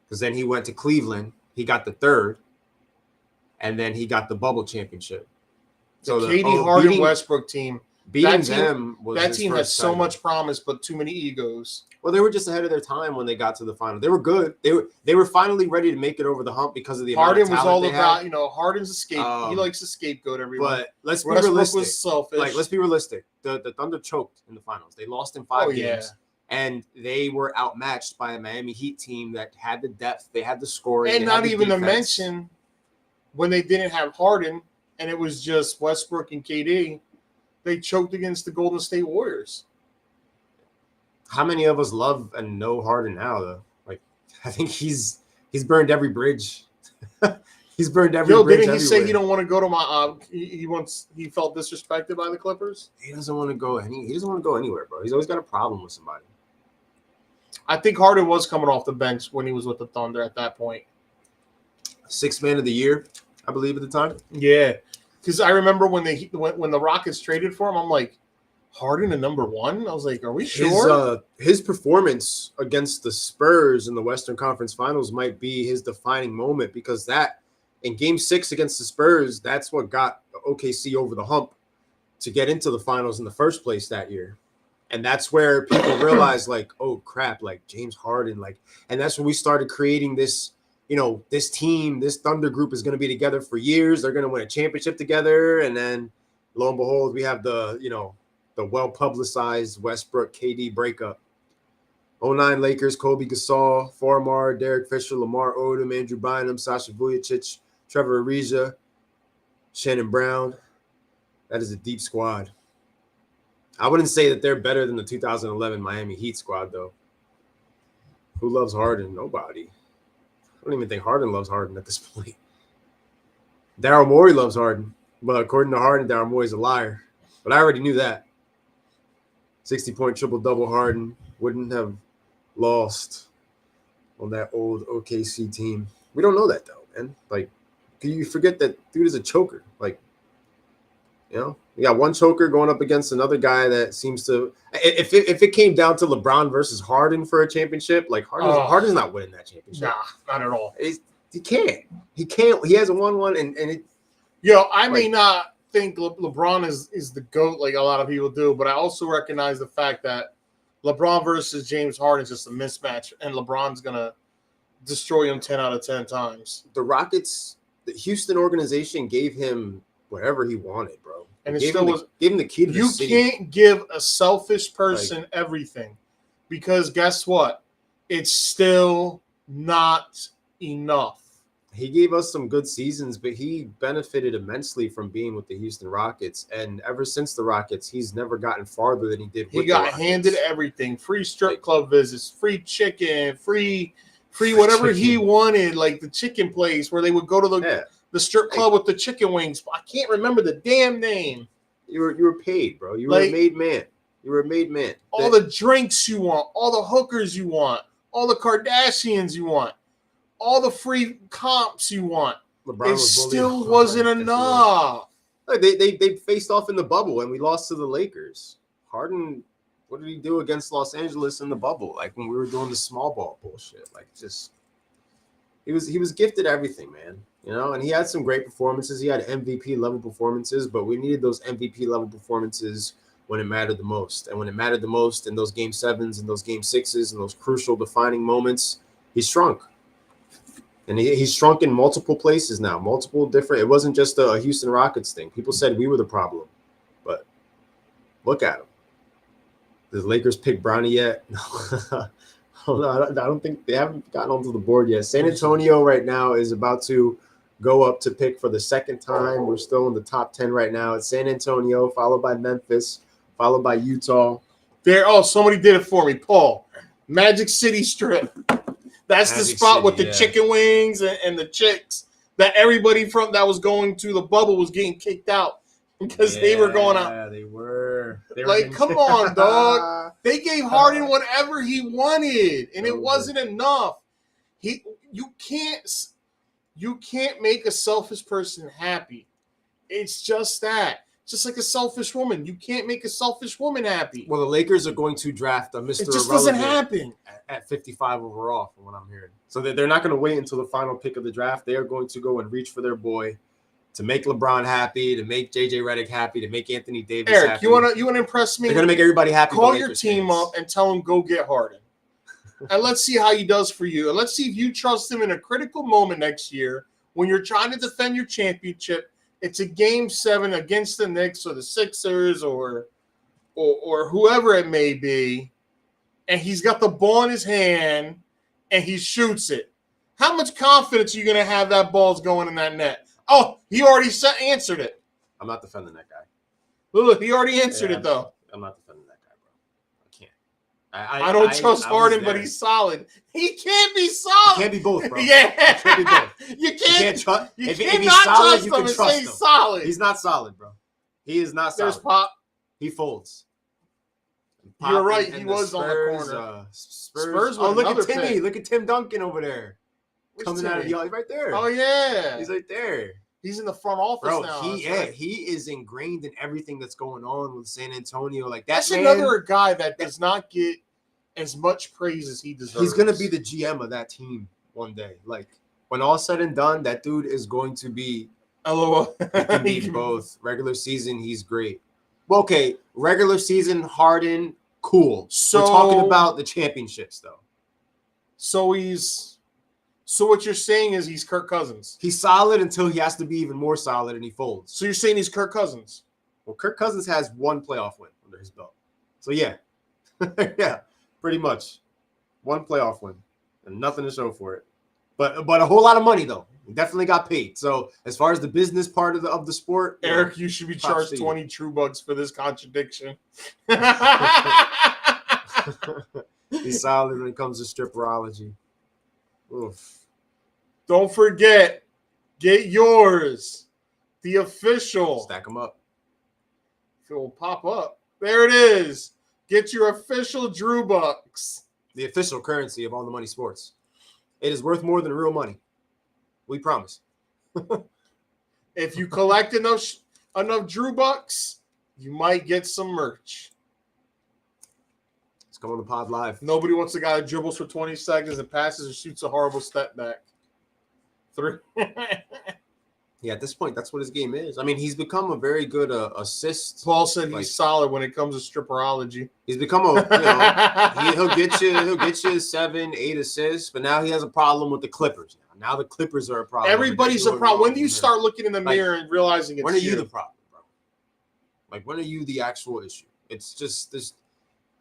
Because then he went to Cleveland. He got the 3rd. And then he got the bubble championship. So the KD Harden Westbrook team. Beating them was that team has so title. much promise, but too many egos. Well, they were just ahead of their time when they got to the final. They were good. They were finally ready to make it over the hump because of the amount of talent Harden was all they about, had. Harden's a scapegoat. He likes to scapegoat everyone. But let's be Westbrook realistic. Was selfish. Let's be realistic. The Thunder choked in the finals. They lost in 5 games. And they were outmatched by a Miami Heat team that had the depth. They had the scoring. And not even to mention when they didn't have Harden and it was just Westbrook and KD, they choked against the Golden State Warriors. How many of us love and know Harden now, though? Like, I think he's burned every bridge. He's burned every bridge. Didn't he say he don't want to go to my? He felt disrespected by the Clippers. He doesn't want to go anywhere, bro. He's always got a problem with somebody. I think Harden was coming off the bench when he was with the Thunder at that point. 6th man of the year, I believe, at the time. Yeah, because I remember when the Rockets traded for him, I'm like, Harden at number 1? I was like, are we sure? His performance against the Spurs in the Western Conference Finals might be his defining moment because that in Game 6 against the Spurs, that's what got OKC over the hump to get into the finals in the first place that year. And that's where people realized, like, oh, crap, like James Harden, like, and that's when we started creating this, this team, this Thunder group is going to be together for years. They're going to win a championship together. And then lo and behold, we have the well-publicized Westbrook KD breakup. 09 Lakers, Kobe Gasol, Farmar, Derek Fisher, Lamar Odom, Andrew Bynum, Sasha Vujacic, Trevor Ariza, Shannon Brown. That is a deep squad. I wouldn't say that they're better than the 2011 Miami Heat squad, though. Who loves Harden? Nobody. I don't even think Harden loves Harden at this point. Daryl Morey loves Harden. But according to Harden, Daryl Morey's a liar. But I already knew that. 60-point triple-double Harden wouldn't have lost on that old OKC team. We don't know that, though, man. Like, you forget that dude is a choker. Like, You know, you got one choker going up against another guy that seems to. If it came down to LeBron versus Harden for a championship, like Harden's not winning that championship. Nah, not at all. He can't. He can't. He hasn't won one, and it. I may not think LeBron is the GOAT like a lot of people do, but I also recognize the fact that LeBron versus James Harden is just a mismatch, and LeBron's gonna destroy him 10 out of 10 times. The Rockets, the Houston organization gave him whatever he wanted, bro. And it still gave him the key to the city. You can't give a selfish person everything, because guess what? It's still not enough. He gave us some good seasons, but he benefited immensely from being with the Houston Rockets. And ever since the Rockets, he's never gotten farther than he did. He got handed everything: free strip club visits, free chicken, free whatever he wanted, like the chicken place where they would go to the strip club with the chicken wings. I can't remember the damn name. You were paid, bro. You were a made man. You were a made man. All the drinks you want, all the hookers you want, all the Kardashians you want, all the free comps you want. It still wasn't enough. Like they faced off in the bubble and we lost to the Lakers. Harden, what did he do against Los Angeles in the bubble? Like when we were doing the small ball bullshit. Like just he was gifted everything, man. You know, and he had some great performances. He had MVP level performances, but we needed those MVP level performances when it mattered the most. And when it mattered the most in those game 7s and those game 6s and those crucial defining moments, he shrunk. And he's shrunk in multiple places now, multiple different. It wasn't just a Houston Rockets thing. People said we were the problem, but look at him. Did the Lakers pick Bronny yet? No, I don't think they haven't gotten onto the board yet. San Antonio right now is about to go up to pick for the second time. We're still in the top 10 right now. It's San Antonio, followed by Memphis, followed by Utah. Somebody did it for me, Paul. Magic City Strip. That's Magic the spot City, with the chicken wings and the chicks that everybody from that was going to the bubble was getting kicked out because they were going out. Yeah, they were. Come on, dog. They gave Harden whatever he wanted, and it wasn't enough. You can't make a selfish person happy. It's just that. Just like a selfish woman. You can't make a selfish woman happy. Well, the Lakers are going to draft a Mr. It just doesn't happen. At 55 overall, from what I'm hearing. So they're not going to wait until the final pick of the draft. They are going to go and reach for their boy to make LeBron happy, to make JJ Redick happy, to make Anthony Davis happy. Eric, you want to impress me? They're going to make everybody happy. Call your team up and tell him go get Harden. And let's see how he does for you. And let's see if you trust him in a critical moment next year when you're trying to defend your championship. It's a game 7 against the Knicks or the Sixers or whoever it may be, and he's got the ball in his hand and he shoots it. How much confidence are you going to have that ball's going in that net? Oh, he already answered it. I'm not defending that guy. Look, he already answered it, though. I'm not defending that guy, bro. I can't. I don't trust Harden, but he's solid. He can't be solid. He can't be both, bro. Yeah. He can't be both. You can't trust. If he's solid, you can trust him. Solid. He's not solid, bro. He is not solid. There's Pop. He folds. Pop. You're right. He was on the corner. Spurs. Oh, look at Timmy. Look at Tim Duncan over there. Coming out of the yard. He's right there. Oh, yeah. He's right there. He's in the front office now. He is ingrained in everything that's going on with San Antonio. Like that's another guy that does not get as much praise as he deserves. He's gonna be the GM of that team one day. Like when all's said and done, that dude is going to be. LOL. He can be both. Regular season, he's great. Well, okay, regular season, Harden, cool. So we're talking about the championships, though. So what you're saying is he's Kirk Cousins. He's solid until he has to be even more solid, and he folds. So you're saying he's Kirk Cousins? Well, Kirk Cousins has one playoff win under his belt. So yeah, yeah, pretty much one playoff win and nothing to show for it. But a whole lot of money though. He definitely got paid. So as far as the business part of the sport, Eric, you should be charged 20 true bucks for this contradiction. He's solid when it comes to stripperology. Oof. Don't forget, get yours. The official. Stack them up. It will pop up. There it is. Get your official Drew Bucks. The official currency of All the Money Sports. It is worth more than real money. We promise. If you collect enough enough Drew Bucks, you might get some merch. Let's go on the pod live. Nobody wants a guy that dribbles for 20 seconds and passes or shoots a horrible step back. 3. Yeah, at this point, that's what his game is. I mean, he's become a very good assist. Paul said he's solid when it comes to stripperology. He's become he'll get you 7, 8 assists, but now he has a problem with the Clippers. Now the Clippers are a problem. Everybody's a problem. When do you start looking in the mirror and realizing it's when are you the problem, bro? Like, when are you the actual issue? It's just this.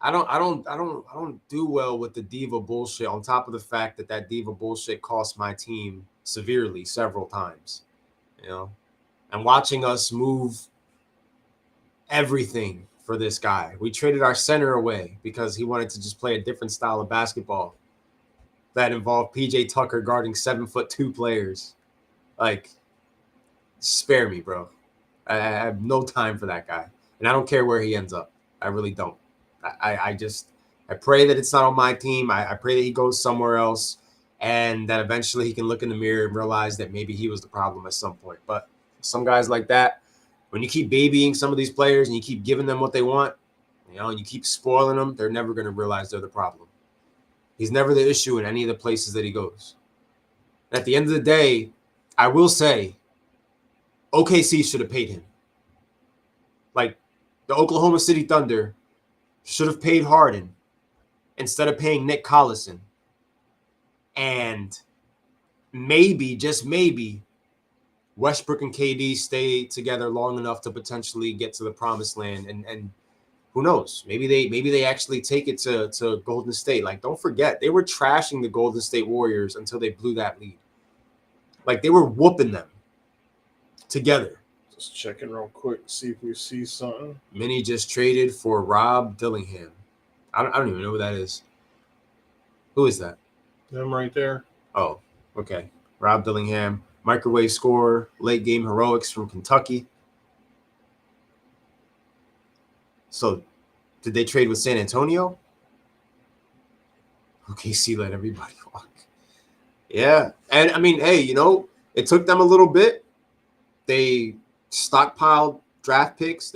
I don't do well with the diva bullshit. On top of the fact that diva bullshit cost my team severely several times. And watching us move everything for this guy. We traded our center away because he wanted to just play a different style of basketball that involved PJ Tucker guarding 7'2" players. Like, spare me, bro. I have no time for that guy. And I don't care where he ends up. I really don't. I pray that it's not on my team. I pray that he goes somewhere else, and that eventually he can look in the mirror and realize that maybe he was the problem at some point. But some guys like that, when you keep babying some of these players and you keep giving them what they want, and you keep spoiling them, they're never going to realize they're the problem. He's never the issue in any of the places that he goes. And at the end of the day, I will say OKC should have paid him. Like, the Oklahoma City Thunder should have paid Harden instead of paying Nick Collison. And maybe, just maybe, Westbrook and KD stay together long enough to potentially get to the promised land. And who knows? Maybe they actually take it to Golden State. Like, don't forget, they were trashing the Golden State Warriors until they blew that lead. Like, they were whooping them together. Just checking real quick, see if we see something. Minnie just traded for Rob Dillingham. I don't even know who that is. Who is that? Them right there. Oh, okay. Rob Dillingham, microwave scorer, late game heroics from Kentucky. So, did they trade with San Antonio? OKC let everybody walk. Yeah. And, I mean, hey, it took them a little bit. They stockpiled draft picks.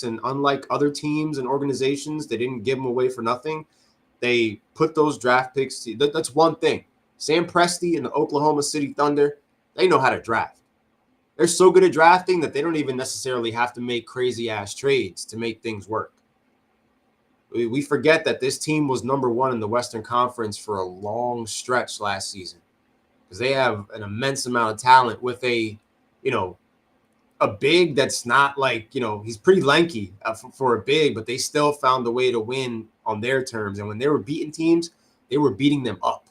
And unlike other teams and organizations, they didn't give them away for nothing. They put those draft picks. That's one thing. Sam Presti and the Oklahoma City Thunder, they know how to draft. They're so good at drafting that they don't even necessarily have to make crazy-ass trades to make things work. We forget that this team was number 1 in the Western Conference for a long stretch last season because they have an immense amount of talent with a big that's not like, he's pretty lanky for a big, but they still found a way to win on their terms. And when they were beating teams, they were beating them up.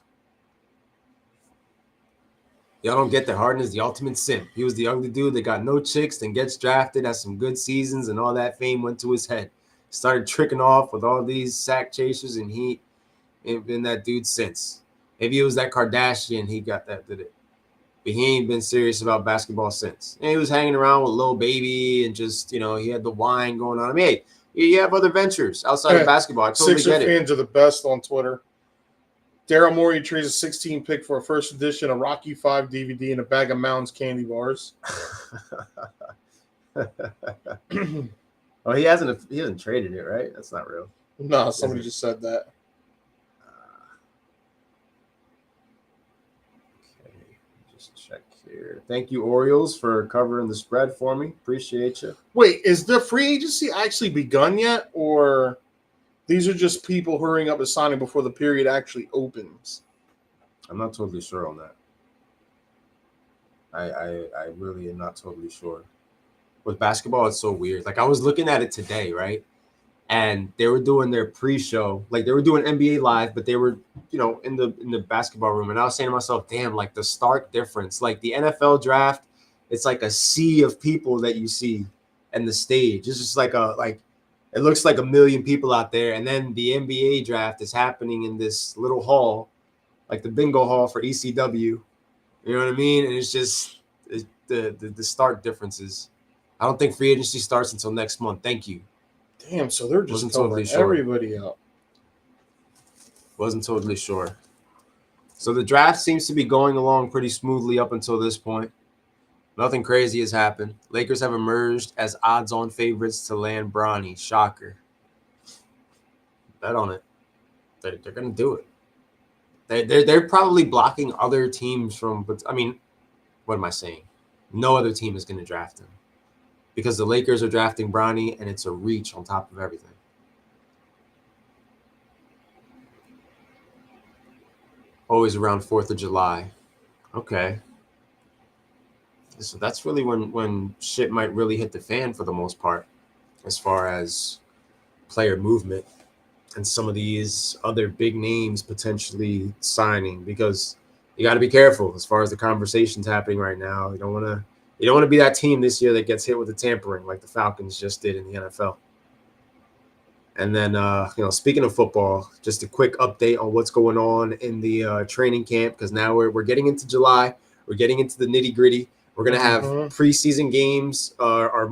Y'all don't get that Harden is the ultimate simp. He was the ugly dude that got no chicks, then gets drafted, has some good seasons, and all that fame went to his head. Started tricking off with all these sack chasers, and he ain't been that dude since. Maybe it was that Kardashian he got that did it. But he ain't been serious about basketball since. And he was hanging around with Lil Baby and just, he had the wine going on. I mean, hey, you have other ventures outside of basketball. I totally Sixer get it. fans are the best on Twitter. Daryl Morey trades a 16 pick for a first edition, a Rocky 5 DVD, and a bag of Mounds candy bars. Oh, he hasn't traded it, right? That's not real. No, somebody just said that. Okay, just check here. Thank you, Orioles, for covering the spread for me. Appreciate you. Wait, is the free agency actually begun yet, or these are just people hurrying up and signing before the period actually opens? I'm not totally sure on that. I really am not totally sure. With basketball, it's so weird. Like, I was looking at it today, right? And they were doing their pre-show. Like, they were doing NBA Live, but they were, in the basketball room. And I was saying to myself, damn, like, the stark difference. Like, the NFL draft, it's like a sea of people that you see in the stage. It's just like it looks like a million people out there. And then the NBA draft is happening in this little hall, like the bingo hall for ECW. You know what I mean? And it's just the stark differences. I don't think free agency starts until next month. Thank you. Damn, so they're just Wasn't covering totally sure. everybody out. Wasn't totally sure. So the draft seems to be going along pretty smoothly up until this point. Nothing crazy has happened. Lakers have emerged as odds-on favorites to land Bronny. Shocker. Bet on it. They're going to do it. They're probably blocking other teams from. But I mean, what am I saying? No other team is going to draft him because the Lakers are drafting Bronny, and it's a reach on top of everything. Always around 4th of July. Okay. So that's really when shit might really hit the fan for the most part, as far as player movement and some of these other big names potentially signing, because you got to be careful as far as the conversations happening right now. You don't want to be that team this year that gets hit with the tampering like the Falcons just did in the NFL. And then, speaking of football, just a quick update on what's going on in the training camp, because now we're getting into July. We're getting into the nitty gritty. We're going to have preseason games are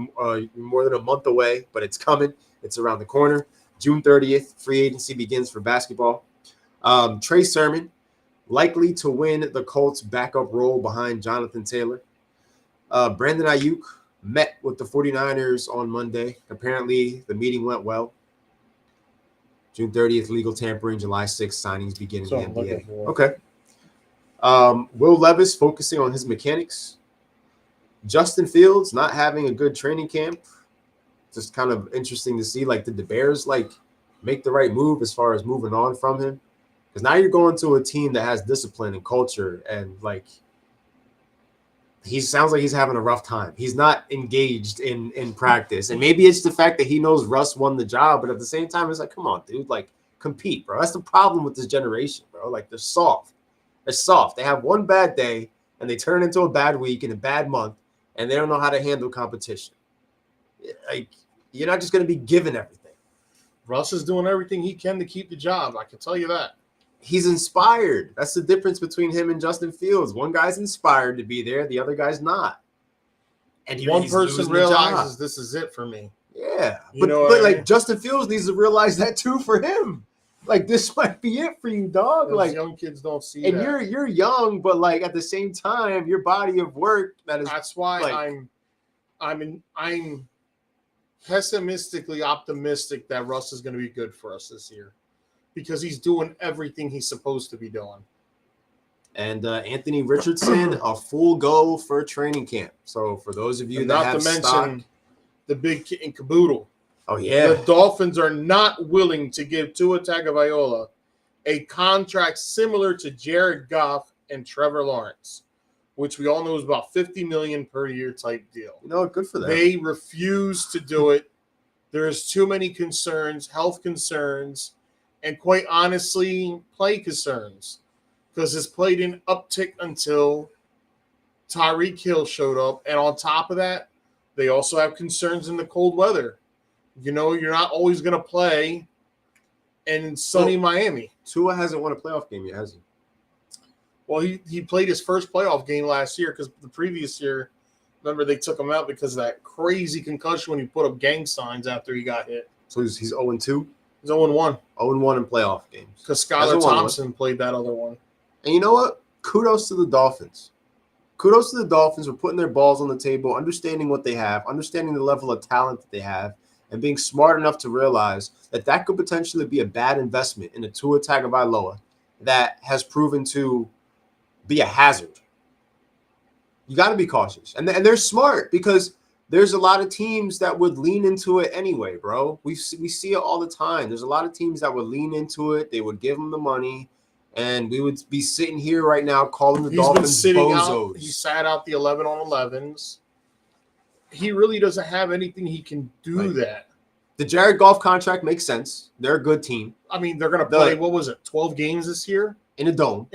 more than a month away, but it's coming. It's around the corner. June 30th, free agency begins for basketball. Trey Sermon, likely to win the Colts' backup role behind Jonathan Taylor. Brandon Ayuk met with the 49ers on Monday. Apparently, the meeting went well. June 30th, legal tampering. July 6th, signings begin in the NBA. Okay. Will Levis focusing on his mechanics. Justin Fields not having a good training camp. Just kind of interesting to see. Like, did the Bears make the right move as far as moving on from him? Because now you're going to a team that has discipline and culture, and he sounds like he's having a rough time. He's not engaged in practice. And maybe it's the fact that he knows Russ won the job, but at the same time, it's like, come on, dude, compete, bro. That's the problem with this generation, bro. They're soft. They're soft. They have one bad day, and they turn into a bad week and a bad month, and they don't know how to handle competition. You're not just going to be given everything. Russ is doing everything he can to keep the job. I can tell you that. He's inspired. That's the difference between him and Justin Fields. One guy's inspired to be there. The other guy's not. And one person realizes this is it for me. Yeah. But Justin Fields needs to realize that too for him. This might be it for you, dog. Those young kids don't see and that. And you're young, but at the same time, your body of work that's why I'm pessimistically optimistic that Russ is going to be good for us this year, because he's doing everything he's supposed to be doing. And Anthony Richardson, a full go for training camp. So for those of you that have stock, the big kit and caboodle. Oh, yeah. The Dolphins are not willing to give Tua Tagovailoa a contract similar to Jared Goff and Trevor Lawrence, which we all know is about $50 million per year type deal. Good for them. They refuse to do it. There's too many concerns, health concerns, and quite honestly, play concerns, because his play didn't uptick until Tyreek Hill showed up. And on top of that, they also have concerns in the cold weather. You're not always going to play in sunny Miami. Tua hasn't won a playoff game yet, has he? Well, he played his first playoff game last year, because the previous year, remember, they took him out because of that crazy concussion when he put up gang signs after he got hit. So he's 0-2? He's 0-1. 0-1 in playoff games. Because Skylar Thompson played that other one. And you know what? Kudos to the Dolphins. Kudos to the Dolphins for putting their balls on the table, understanding what they have, understanding the level of talent that they have, and being smart enough to realize that could potentially be a bad investment in a Tua Tagovailoa that has proven to be a hazard. You got to be cautious. And they're smart, because there's a lot of teams that would lean into it anyway, bro. We see it all the time. There's a lot of teams that would lean into it. They would give them the money, and we would be sitting here right now calling the Dolphins bozos. He sat out the 11 on 11s. He really doesn't have anything he can do that. The Jared Goff contract makes sense. They're a good team. I mean, they're going to play, 12 games this year? In a dome.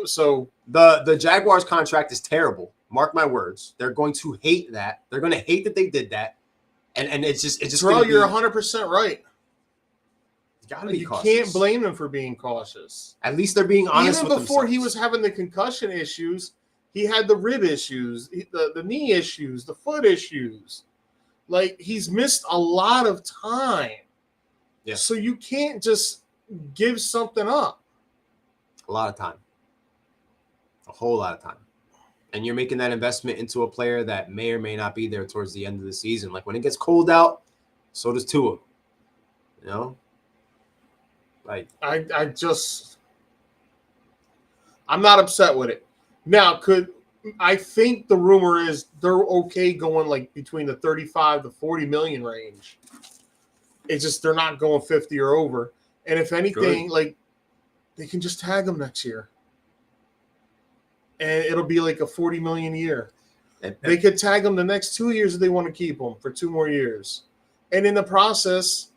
So the Jaguars contract is terrible. Mark my words. They're going to hate that. They're going to hate that they did that. And it's just Bro, you're 100% right. You can't blame them for being cautious. At least they're being honest with themselves. Even before he was having the concussion issues, he had the rib issues, the knee issues, the foot issues. He's missed a lot of time. Yeah. So you can't just give something up. A lot of time. A whole lot of time. And you're making that investment into a player that may or may not be there towards the end of the season. Like when it gets cold out, so does Tua. You know? Like I'm not upset with it. Now, I think the rumor is they're okay going like between the 35 to 40 million range. It's just they're not going 50 or over. And if anything, like they can just tag them next year. And it'll be like a 40 million a year. They could tag them the next 2 years if they want to keep them for 2 more years. And in the process,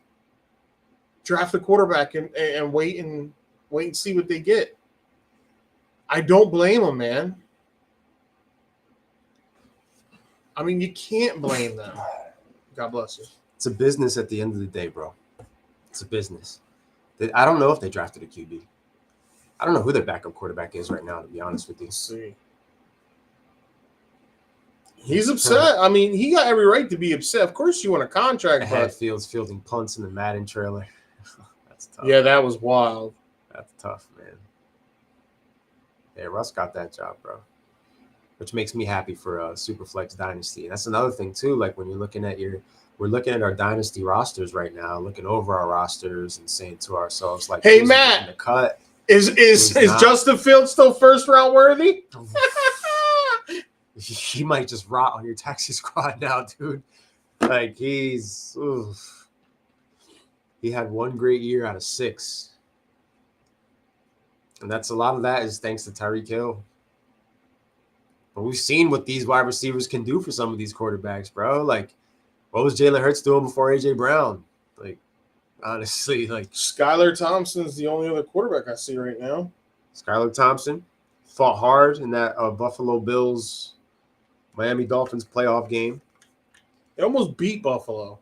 draft a quarterback and wait and see what they get. I don't blame them, man. I mean, you can't blame them. God bless you. It's a business at the end of the day, bro. It's a business. I don't know if they drafted a QB. I don't know who their backup quarterback is right now, to be honest with you. Let's see. He's upset. I mean, he got every right to be upset. Of course, you want a contract. Had Fields fielding punts in the Madden trailer. That's tough. Yeah, that was wild. That's tough, man. Yeah, Russ got that job, bro. Which makes me happy for Superflex Dynasty. And that's another thing too. Like when you're looking at we're looking at our dynasty rosters right now, looking over our rosters and saying to ourselves, like, "Hey, Matt, the cut is Justin Fields still first round worthy?" He might just rot on your taxi squad now, dude. Like he had one great year out of 6. And that's a lot of that is thanks to Tyreek Hill. But we've seen what these wide receivers can do for some of these quarterbacks, bro. Like, what was Jalen Hurts doing before A.J. Brown? Like, honestly, like Skylar Thompson's the only other quarterback I see right now. Skylar Thompson fought hard in that Buffalo Bills Miami Dolphins playoff game. They almost beat Buffalo.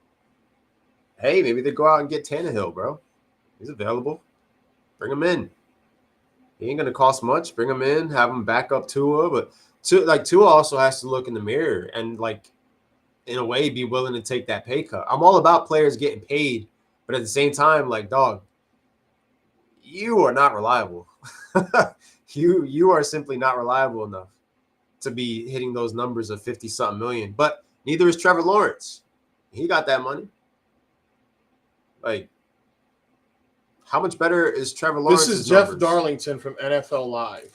Hey, maybe they go out and get Tannehill, bro. He's available. Bring him in. He ain't gonna cost much. Bring him in, have him back up Tua, but Tua also has to look in the mirror and like in a way be willing to take that pay cut. I'm all about players getting paid, but at the same time, like, dog, you are not reliable. you are simply not reliable enough to be hitting those numbers of 50-something million. But neither is Trevor Lawrence. He got that money. Like, how much better is Trevor Lawrence? This is Jeff Darlington from NFL Live.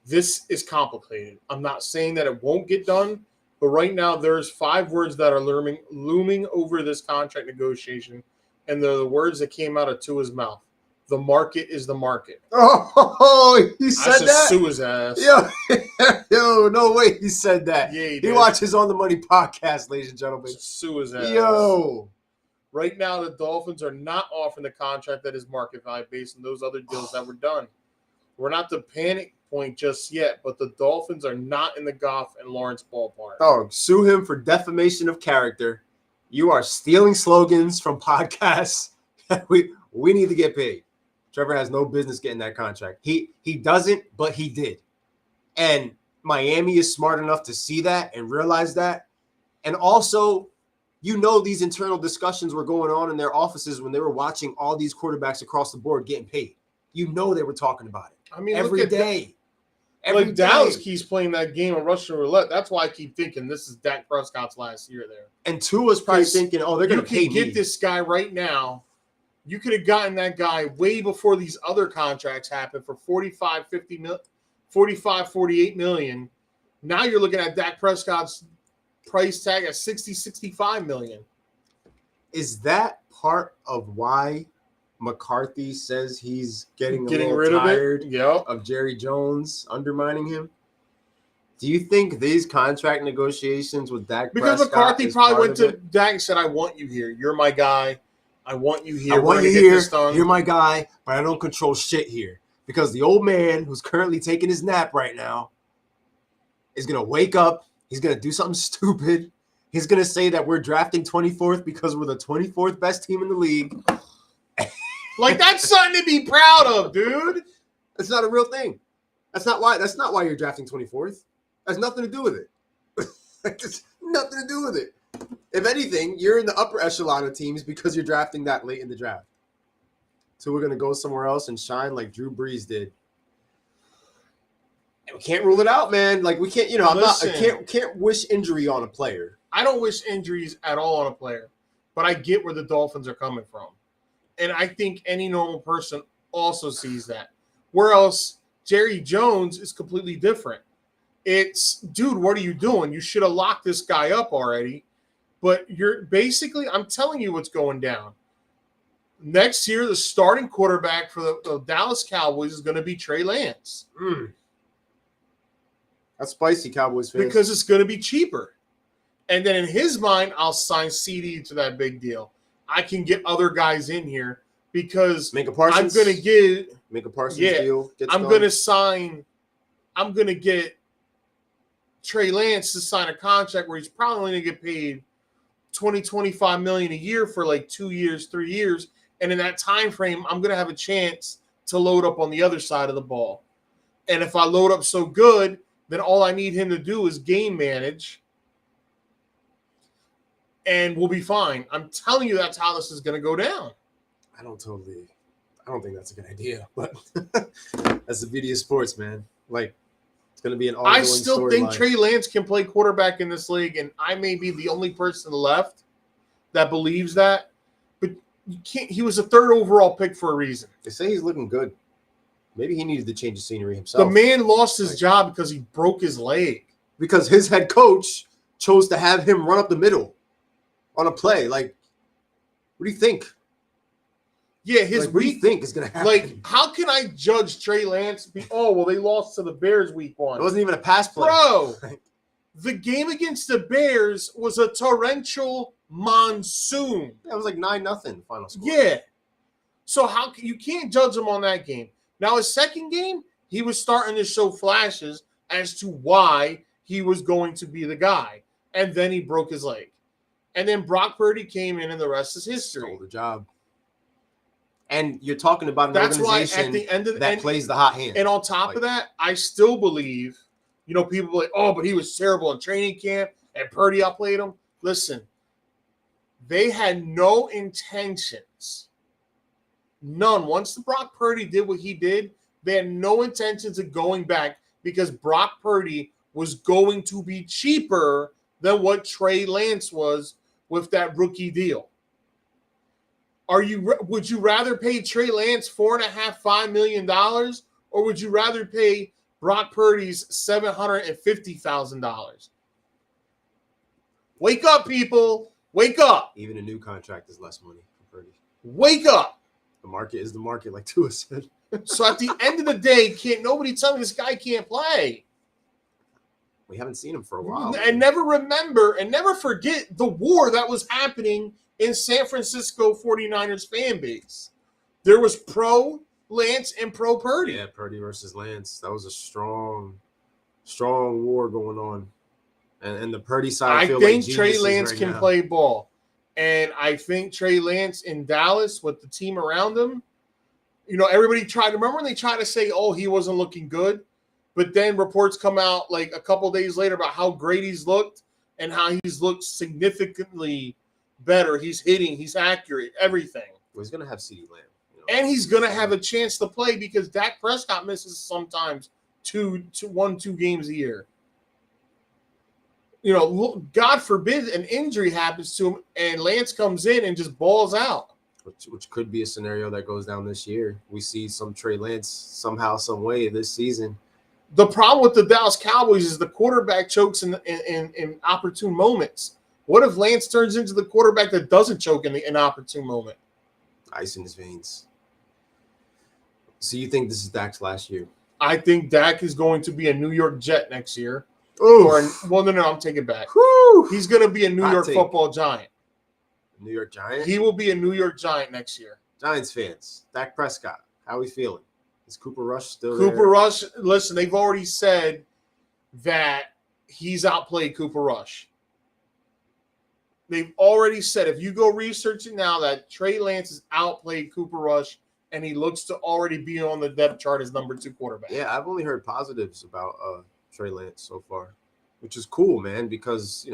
This is complicated. I'm not saying that it won't get done, but right now there's 5 words that are looming over this contract negotiation, and they're the words that came out of Tua's mouth. The market is the market. Oh, he said that? Sue his ass. Yo, no way he said that. Yeah, he watches On the Money podcast, ladies and gentlemen. Sue his ass. Yo. Right now, the Dolphins are not offering the contract that is market value based on those other deals that were done. We're not the panic point just yet, but the Dolphins are not in the Goff and Lawrence ballpark. Dog, sue him for defamation of character. You are stealing slogans from podcasts. We need to get paid. Trevor has no business getting that contract. He doesn't, but he did. And Miami is smart enough to see that and realize that. And also, you know, these internal discussions were going on in their offices when they were watching all these quarterbacks across the board getting paid. You know they were talking about it. I mean, every day. Like Dallas keeps playing that game of Russian roulette. That's why I keep thinking this is Dak Prescott's last year there. And Tua's probably thinking, oh, they're going to pay me. You can get this guy right now. You could have gotten that guy way before these other contracts happened for 45, 48 million. Now you're looking at Dak Prescott's price tag at 60, 65 million. Is that part of why McCarthy says he's getting rid tired of Jerry Jones undermining him? Do you think these contract negotiations with Dak because Prescott McCarthy probably went to Dak and said, I want you here. You're my guy. I want you here. I want you here. You're my guy, but I don't control shit here. Because the old man who's currently taking his nap right now is going to wake up. He's going to do something stupid. He's going to say that we're drafting 24th because we're the 24th best team in the league. Like, that's something to be proud of, dude. That's not a real thing. That's not why you're drafting 24th. That's nothing to do with it. That's nothing to do with it. If anything, you're in the upper echelon of teams because you're drafting that late in the draft. So we're going to go somewhere else and shine like Drew Brees did. We can't rule it out, man. Like we can't, I Listen, can't wish injury on a player. I don't wish injuries at all on a player, but I get where the Dolphins are coming from. And I think any normal person also sees that. Whereas Jerry Jones is completely different. It's, dude, what are you doing? You should have locked this guy up already. But you're basically, I'm telling you what's going down. Next year, the starting quarterback for the Dallas Cowboys is going to be Trey Lance. That's spicy, Cowboys fans. Because it's going to be cheaper. And then in his mind, I'll sign CD to that big deal. I can get other guys in here because make a Parsons. I'm going to get make a Parsons deal. I'm going to get Trey Lance to sign a contract where he's probably going to get paid $20-25 million a year for like 2 years, 3 years. And in that time frame, I'm going to have a chance to load up on the other side of the ball. And if I load up so good, then all I need him to do is game manage. And we'll be fine. I'm telling you that's how this is going to go down. I don't think that's a good idea, but that's the beauty of sports, man. Like, it's going to be an ongoing I still think line. Trey Lance can play quarterback in this league, and I may be the only person left that believes that. But you can't. He was a third overall pick for a reason. They say he's looking good. Maybe he needed to change the scenery himself. The man lost his job because he broke his leg. Because his head coach chose to have him run up the middle on a play. Like, what do you think? Yeah, what do you think is going to happen? Like, how can I judge Trey Lance? They lost to the Bears week 1. It wasn't even a pass play. Bro, the game against the Bears was a torrential monsoon. That was like 9-0 final score. Yeah. So you can't judge him on that game. Now, his second game, he was starting to show flashes as to why he was going to be the guy. And then he broke his leg. And then Brock Purdy came in, and the rest is history. Stole the job. And you're talking about an organization why at the end of that plays the hot hand. And on top of that, I still believe, people are like, oh, but he was terrible in training camp, and Purdy outplayed him. Listen, they had no intentions. None. Once the Brock Purdy did what he did, they had no intentions of going back because Brock Purdy was going to be cheaper than what Trey Lance was with that rookie deal. Would you rather pay Trey Lance $4.5 million, or would you rather pay Brock Purdy's $750,000? Wake up, people. Wake up. Even a new contract is less money for Purdy. Wake up. The market is the market, like Tua said. So at the end of the day, can't nobody tell me this guy can't play. We haven't seen him for a while. And never forget the war that was happening in San Francisco 49ers fan base. There was pro Lance and pro Purdy. Yeah, Purdy versus Lance. That was a strong war going on. And the Purdy side, I think Trey Lance can play ball. And I think Trey Lance in Dallas with the team around him, everybody remember when they tried to say, oh, he wasn't looking good? But then reports come out like a couple days later about how great he's looked and how he's looked significantly better. He's hitting, he's accurate, everything. Well, he's going to have CeeDee Lamb. And he's going to have a chance to play because Dak Prescott misses sometimes 2 games a year. God forbid an injury happens to him and Lance comes in and just balls out. Which could be a scenario that goes down this year. We see some Trey Lance somehow, some way this season. The problem with the Dallas Cowboys is the quarterback chokes in opportune moments. What if Lance turns into the quarterback that doesn't choke in an opportune moment? Ice in his veins. So you think this is Dak's last year? I think Dak is going to be a New York Jet next year. No, I'm taking it back. Whew. He's going to be a New York football Giant. New York Giant? He will be a New York Giant next year. Giants fans, Dak Prescott, how are we feeling? Is Cooper Rush still Cooper there? Rush, listen, they've already said that he's outplayed Cooper Rush. They've already said, if you go researching now, that Trey Lance has outplayed Cooper Rush, and he looks to already be on the depth chart as number 2 quarterback. Yeah, I've only heard positives about Trey Lance so far, which is cool, man, because,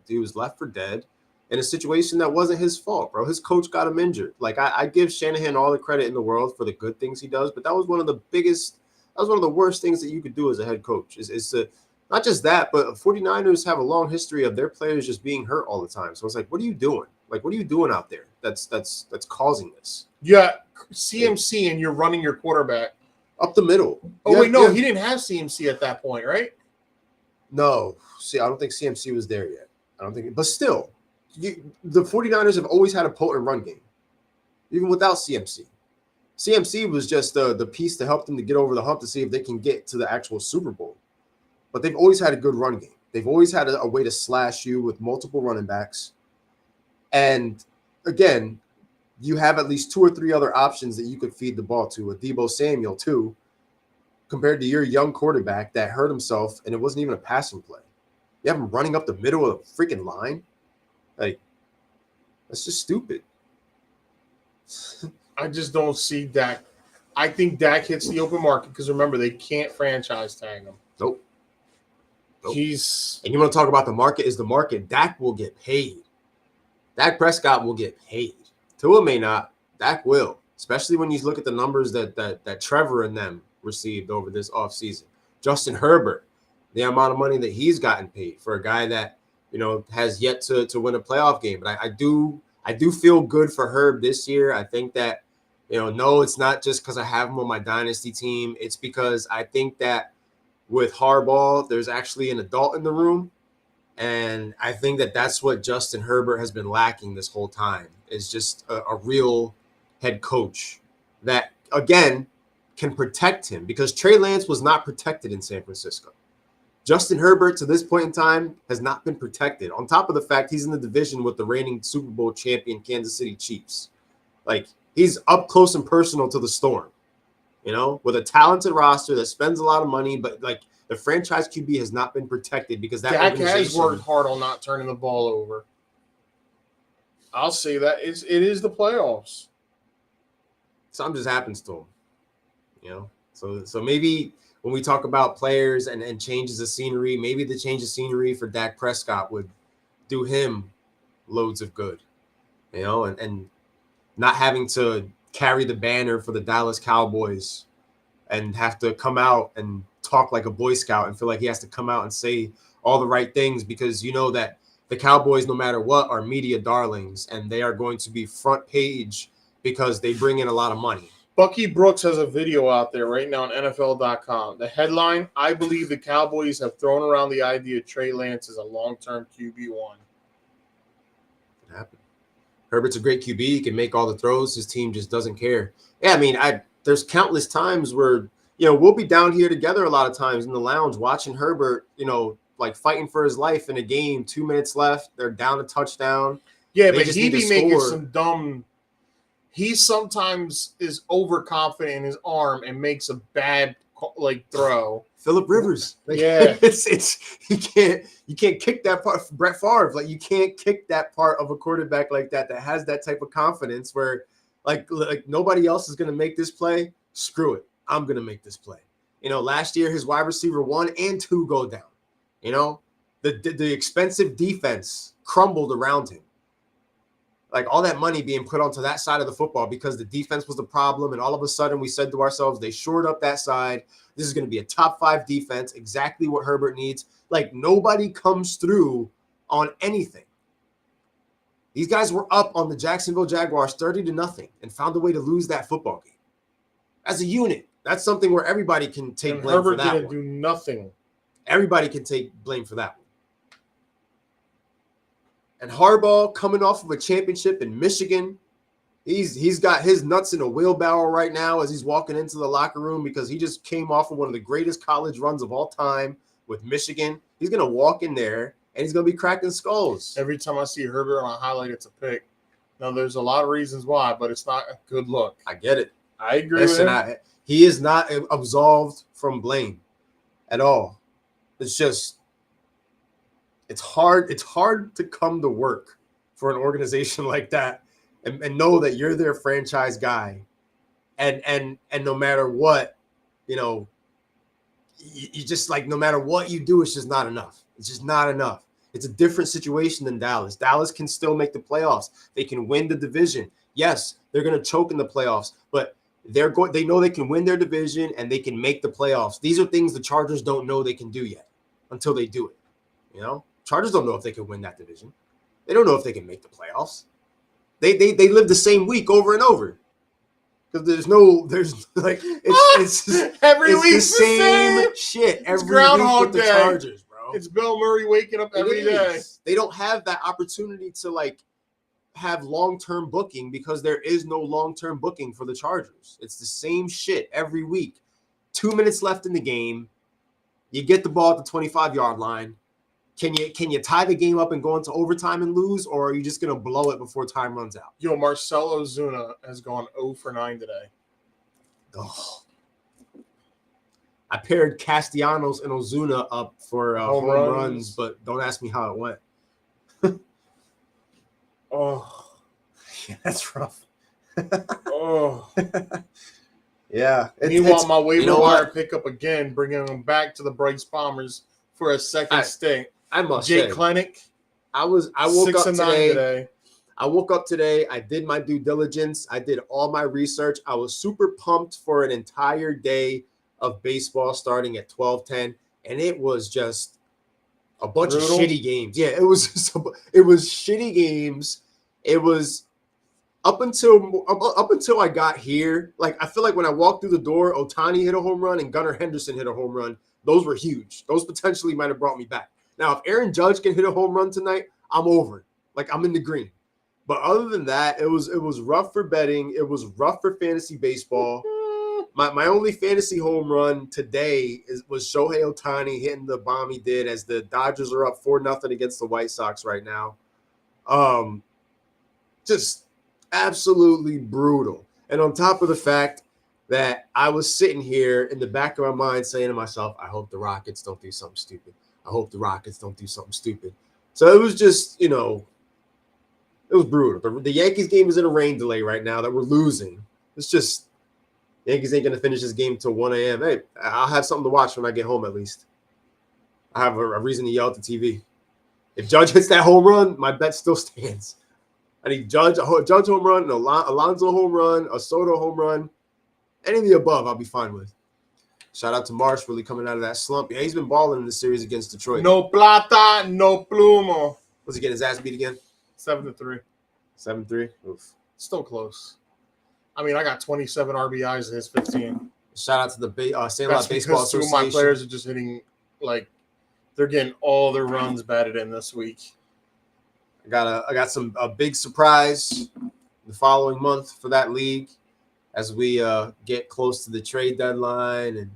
he was left for dead in a situation that wasn't his fault, bro. His coach got him injured. Like, I give Shanahan all the credit in the world for the good things he does, but that was one of the biggest That was one of the worst things that you could do as a head coach. Is to not just that, but 49ers have a long history of their players just being hurt all the time. So it's like, what are you doing? Like, what are you doing out there? That's causing this. Yeah, CMC, and you're running your quarterback up the middle. Oh, wait, no, he didn't have CMC at that point, right? No. See, I don't think CMC was there yet. I don't think, but still, the 49ers have always had a potent run game, even without CMC. CMC was just the piece to help them to get over the hump to see if they can get to the actual Super Bowl. But they've always had a good run game. They've always had a way to slash you with multiple running backs. And again, you have at least 2 or 3 other options that you could feed the ball to. A Deebo Samuel, too, compared to your young quarterback that hurt himself, and it wasn't even a passing play. You have him running up the middle of the freaking line. Like, that's just stupid. I just don't see Dak. I think Dak hits the open market because, remember, they can't franchise tag him. Nope. And you want to talk about the market? Is the market? Dak will get paid. Dak Prescott will get paid. Tua may not. Dak will, especially when you look at the numbers that Trevor and them received over this offseason. Justin Herbert, the amount of money that he's gotten paid for a guy that, has yet to win a playoff game. But I do feel good for Herb this year. I think that, no, it's not just because I have him on my dynasty team. It's because I think that with Harbaugh, there's actually an adult in the room. And I think that that's what Justin Herbert has been lacking this whole time, is just a real head coach that, again, can protect him, because Trey Lance was not protected in San Francisco. Justin Herbert, to this point in time, has not been protected, on top of the fact he's in the division with the reigning Super Bowl champion Kansas City Chiefs. Like, he's up close and personal to the storm, with a talented roster that spends a lot of money, but, like, the franchise QB has not been protected because that Dak has worked hard on not turning the ball over. I'll say that it is the playoffs. Something just happens to him, So maybe when we talk about players and changes of scenery, maybe the change of scenery for Dak Prescott would do him loads of good, and not having to carry the banner for the Dallas Cowboys and have to come out and talk like a Boy Scout and feel like he has to come out and say all the right things, because that the Cowboys, no matter what, are media darlings, and they are going to be front page because they bring in a lot of money. Bucky Brooks has a video out there right now on NFL.com. The headline, I believe the Cowboys have thrown around the idea of Trey Lance as a long-term QB1. It happened. Herbert's a great QB. He can make all the throws. His team just doesn't care. Yeah, I mean, there's countless times where, we'll be down here together a lot of times in the lounge watching Herbert, like fighting for his life in a game, 2 minutes left. They're down a touchdown. Yeah, but he be making some dumb. He sometimes is overconfident in his arm and makes a bad throw. Phillip Rivers. Yeah, you can't kick that part. Brett Favre, you can't kick that part of a quarterback like that has that type of confidence where like nobody else is going to make this play. Screw it. I'm going to make this play. Last year his wide receiver 1 and 2 go down. The expensive defense crumbled around him. Like, all that money being put onto that side of the football because the defense was the problem. And all of a sudden we said to ourselves, they shored up that side. This is going to be a top 5 defense, exactly what Herbert needs. Like, nobody comes through on anything. These guys were up on the Jacksonville Jaguars 30-0 and found a way to lose that football game. As a unit, that's something where everybody can take blame for that. Herbert didn't do nothing. Everybody can take blame for that one. And Harbaugh, coming off of a championship in Michigan, he's got his nuts in a wheelbarrow right now as he's walking into the locker room because he just came off of one of the greatest college runs of all time with Michigan. He's going to walk in there, and he's going to be cracking skulls. Every time I see Herbert on a highlight, it's a pick. Now, there's a lot of reasons why, but it's not a good look. I get it. I agree with him. He is not absolved from blame at all. It's just it's hard to come to work for an organization like that and know that you're their franchise guy. And no matter what, you just no matter what you do, it's just not enough. It's just not enough. It's a different situation than Dallas. Dallas can still make the playoffs. They can win the division. Yes, they're going to choke in the playoffs, but They know they can win their division and they can make the playoffs. These are things the Chargers don't know they can do yet until they do it. You know, Chargers don't know if they can win that division. They don't know if they can make the playoffs. They live the same week over and over. Because there's like it's every week the same shit every week with the Chargers, bro. It's Bill Murray waking up every day. They don't have that opportunity to like have long-term booking because there is no long-term booking for the Chargers. It's the same shit every week. 2 minutes left in the game. You get the ball at the 25-yard line. Can you tie the game up and go into overtime and lose, or are you just gonna blow it before time runs out? Yo, Marcelo Ozuna has gone 0 for 9 today. Oh. I paired Castellanos and Ozuna up for home runs, but don't ask me how it went. Oh, yeah, that's rough. Oh, yeah. Meanwhile, my waiver wire pickup again, bringing him back to the Bryce Bombers for a second stint. I must Jake say, Klenick. I woke 6 up and 9 today. I woke up today. I did my due diligence. I did all my research. I was super pumped for an entire day of baseball starting at 12:10, and it was just a bunch of shitty games. Yeah, it was shitty games. It was up until I got here. Like, I feel like when I walked through the door, Ohtani hit a home run and Gunnar Henderson hit a home run. Those were huge. Those potentially might have brought me back. Now, if Aaron Judge can hit a home run tonight, I'm over it. Like, I'm in the green. But other than that, it was rough for betting. It was rough for fantasy baseball. My only fantasy home run today was Shohei Ohtani hitting the bomb he did as the Dodgers are up 4-0 against the White Sox right now. Just absolutely brutal. And on top of the fact that I was sitting here in the back of my mind saying to myself, I hope the Rockets don't do something stupid. I hope the Rockets don't do something stupid. So it was just, it was brutal. The Yankees game is in a rain delay right now that we're losing. It's just, Yankees ain't going to finish this game until 1 a.m. Hey, I'll have something to watch when I get home at least. I have a reason to yell at the TV. If Judge hits that home run, my bet still stands. I need Judge home run, an Alonso home run, a Soto home run. Any of the above, I'll be fine with. Shout out to Marsh, really coming out of that slump. Yeah, he's been balling in the series against Detroit. No plata, no plumo. Was he getting his ass beat again? 7-3. 7-3? Oof. Still close. I mean, I got 27 RBIs in his 15. Shout out to the St. Louis Baseball Association. Two of my players are just hitting, like, they're getting all their runs batted in this week. I got a big surprise the following month for that league as we get close to the trade deadline and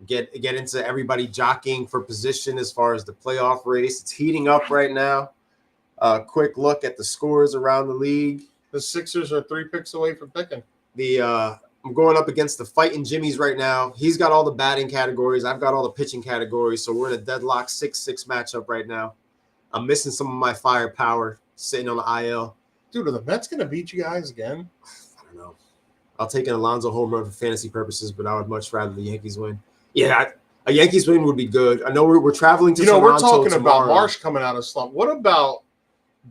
get into everybody jockeying for position as far as the playoff race. It's heating up right now. Quick look at the scores around the league. The Sixers are 3 picks away from picking. I'm going up against the Fighting Jimmys right now. He's got all the batting categories. I've got all the pitching categories. So we're in a deadlock 6-6 matchup right now. I'm missing some of my firepower sitting on the IL. Dude, are the Mets going to beat you guys again? I don't know. I'll take an Alonso home run for fantasy purposes, but I would much rather the Yankees win. Yeah, a Yankees win would be good. I know we're traveling to Toronto we're talking tomorrow. about Marsh coming out of slump. What about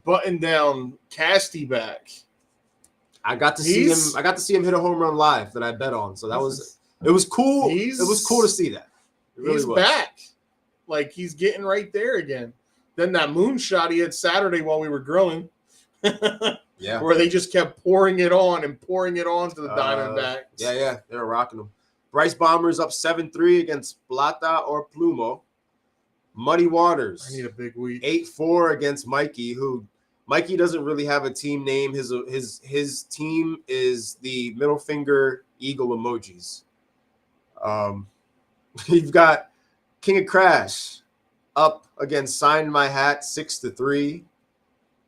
button down Casty back? I got to see him hit a home run live that I bet on. So it was cool. It was cool to see that. He's back. Like, he's getting right there again. Then that moonshot he had Saturday while we were grilling. Yeah. Where they just kept pouring it on to the Diamondbacks. Yeah. They were rocking them. Bryce Bombers up 7-3 against Plata or Plumo. Muddy Waters. I need a big week. 8-4 against Mikey, who Mikey doesn't really have a team name. His team is the middle finger eagle emojis. You've got King of Crash up against Sign My Hat 6-3.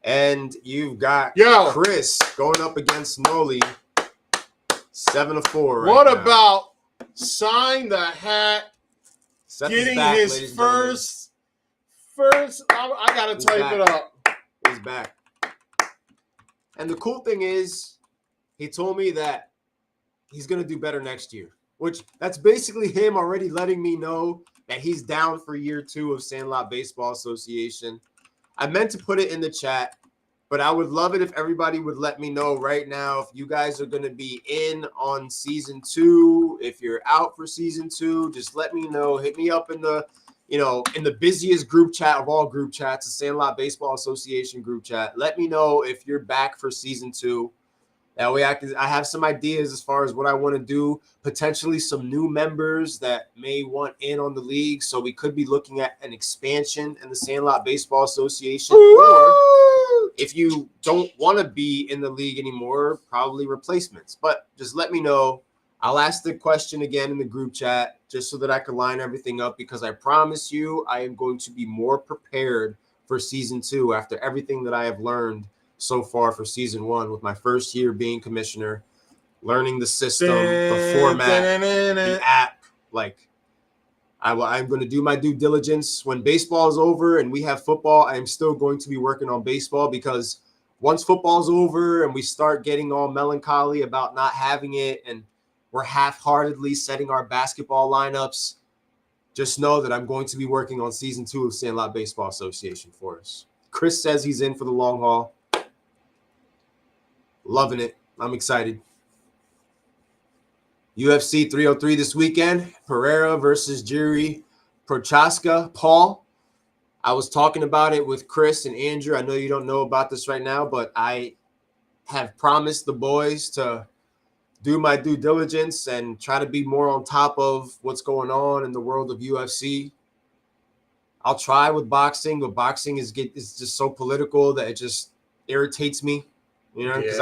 And you've got Chris going up against Noli 7-4. What about Sign the Hat getting his first? I gotta type it up. He's back. And the cool thing is, he told me that he's gonna do better next year. Which that's basically him already letting me know that he's down for year 2 of Sandlot Baseball Association. I meant to put it in the chat. But I would love it if everybody would let me know right now if you guys are going to be in on season 2. If you're out for season 2, just let me know. Hit me up in the, in the busiest group chat of all group chats, the Sandlot Baseball Association group chat. Let me know if you're back for season 2. That way I have some ideas as far as what I want to do, potentially some new members that may want in on the league. So we could be looking at an expansion in the Sandlot Baseball Association. Or if you don't want to be in the league anymore, probably replacements. But just let me know. I'll ask the question again in the group chat just so that I can line everything up, because I promise you I am going to be more prepared for season 2 after everything that I have learned so far for season 1, with my first year being commissioner, learning the system, the format, the app. Like, I'm going to do my due diligence. When baseball is over and we have football, I'm still going to be working on baseball, because once football's over and we start getting all melancholy about not having it and we're half-heartedly setting our basketball lineups, just know that I'm going to be working on season 2 of Sandlot Baseball Association for us. Chris says he's in for the long haul. Loving it. I'm excited. UFC 303 this weekend. Pereira versus Jiri Prochaska. Paul, I was talking about it with Chris and Andrew. I know you don't know about this right now, but I have promised the boys to do my due diligence and try to be more on top of what's going on in the world of UFC. I'll try with boxing, but boxing is just so political that it just irritates me. Because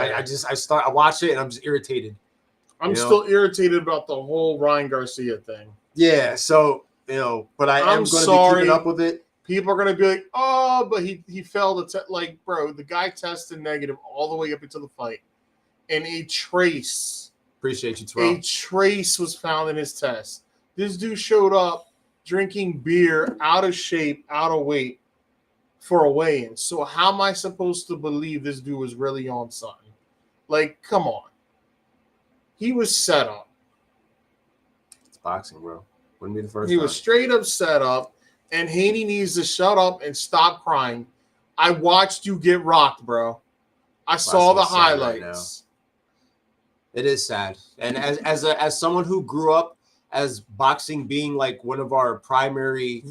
I watch it and I'm just irritated. I'm still irritated about the whole Ryan Garcia thing. Yeah, so but I'm going to be keeping up with it. People are going to be like, "Oh, but he failed to bro, the guy tested negative all the way up until the fight, and a trace. Appreciate you, Terrell. A trace was found in his test. This dude showed up drinking beer, out of shape, out of weight, for a weigh-in. So how am I supposed to believe this dude was really on something? Like, come on. He was set up. It's boxing, bro. Wouldn't be the first He time. was straight up set up, and Haney needs to shut up and stop crying. I watched you get rocked, bro. I saw the highlights. It is sad. And as someone who grew up as boxing being like one of our primary,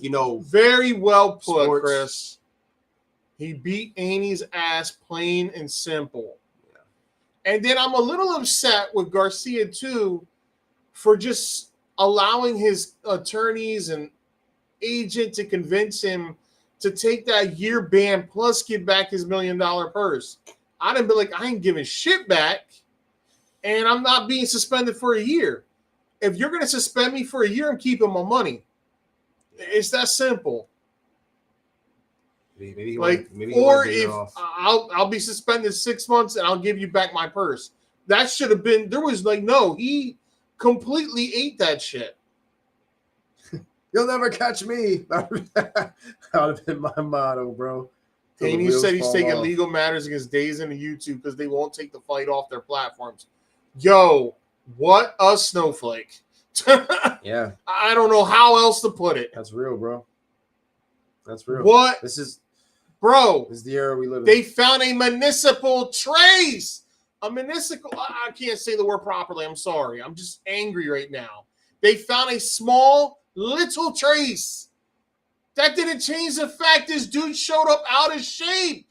very well put, sports. Chris. He beat Haney's ass plain and simple. Yeah. And then I'm a little upset with Garcia too for just allowing his attorneys and agent to convince him to take that year ban plus get back his $1 million purse. I'd have been like, I ain't giving shit back, and I'm not being suspended for a year. If you're going to suspend me for a year, I'm keeping my money. It's that simple. Maybe or if I'll be suspended 6 months and I'll give you back my purse. That should have been. There was no. He completely ate that shit. You'll never catch me. That would have been my motto, bro. And he said he's taking legal matters against Days into YouTube because they won't take the fight off their platforms. Yo, what a snowflake. Yeah. I don't know how else to put it. That's real, bro. That's real. What? This is the era we live in. They found a municipal trace. I can't say the word properly. I'm sorry. I'm just angry right now. They found a small, little trace. That didn't change the fact this dude showed up out of shape.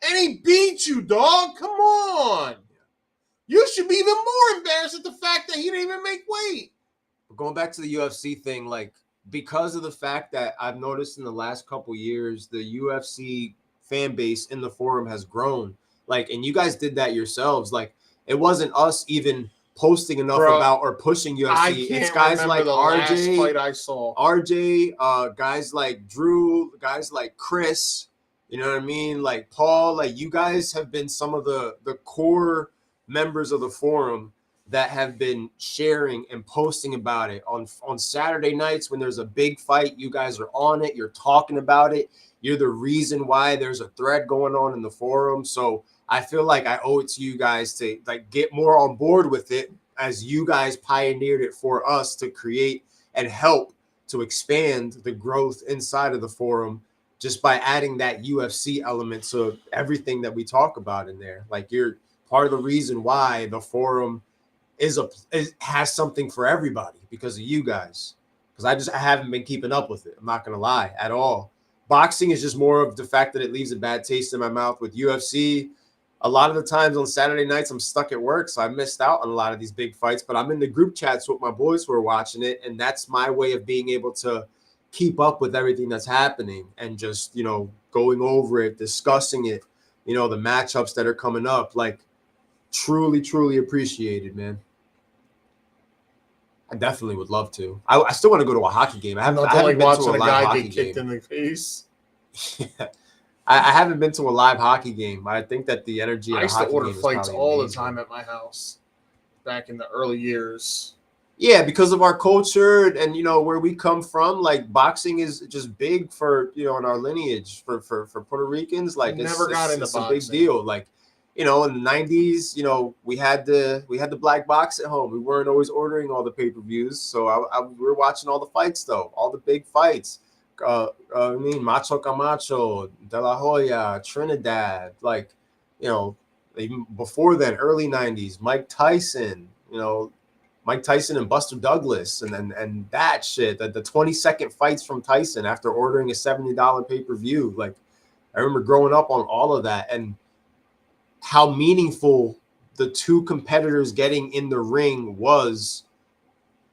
And he beat you, dog. Come on. You should be even more embarrassed at the fact that he didn't even make weight. Going back to the UFC thing, because of the fact that I've noticed in the last couple years, the UFC fan base in the forum has grown. And you guys did that yourselves. It wasn't us even posting enough about or pushing UFC. It's guys like RJ, fight I saw. Guys like Drew, guys like Chris, you know what I mean? Paul, you guys have been some of the core members of the forum that have been sharing and posting about it on Saturday nights when there's a big fight. You guys are on it. You're talking about it. You're the reason why there's a thread going on in the forum. So I feel like I owe it to you guys to get more on board with it, as you guys pioneered it for us to create and help to expand the growth inside of the forum just by adding that UFC element to everything that we talk about in there. Like, you're part of the reason why the forum has something for everybody, because of you guys. Because I haven't been keeping up with it. I'm not gonna lie at all. Boxing is just more of the fact that it leaves a bad taste in my mouth. With UFC, a lot of the times on Saturday nights I'm stuck at work, so I missed out on a lot of these big fights. But I'm in the group chats with my boys who are watching it, and that's my way of being able to keep up with everything that's happening and just, going over it, discussing it, the matchups that are coming up. Like, truly, truly appreciated, man. I definitely would love to. I still want to go to a hockey game. I haven't Nothing like been to watching a a live guy hockey get kicked game. in the face. Yeah. I haven't been to a live hockey game. I think that the energy I at a used to hockey order game is fights probably all the amazing. time at my house back in the early years. Yeah, because of our culture and where we come from. Like, boxing is just big for in our lineage for Puerto Ricans. Like, Never got into it's a big boxing. deal. Like, in the 90s, we had the black box at home. We weren't always ordering all the pay-per-views, so we were watching all the fights, though, all the big fights. Macho Camacho, De La Hoya, Trinidad, like, even before then, early 90s, Mike Tyson, and Buster Douglas, and that shit, the 20-second fights from Tyson after ordering a $70 pay-per-view. Like, I remember growing up on all of that, and how meaningful the two competitors getting in the ring was,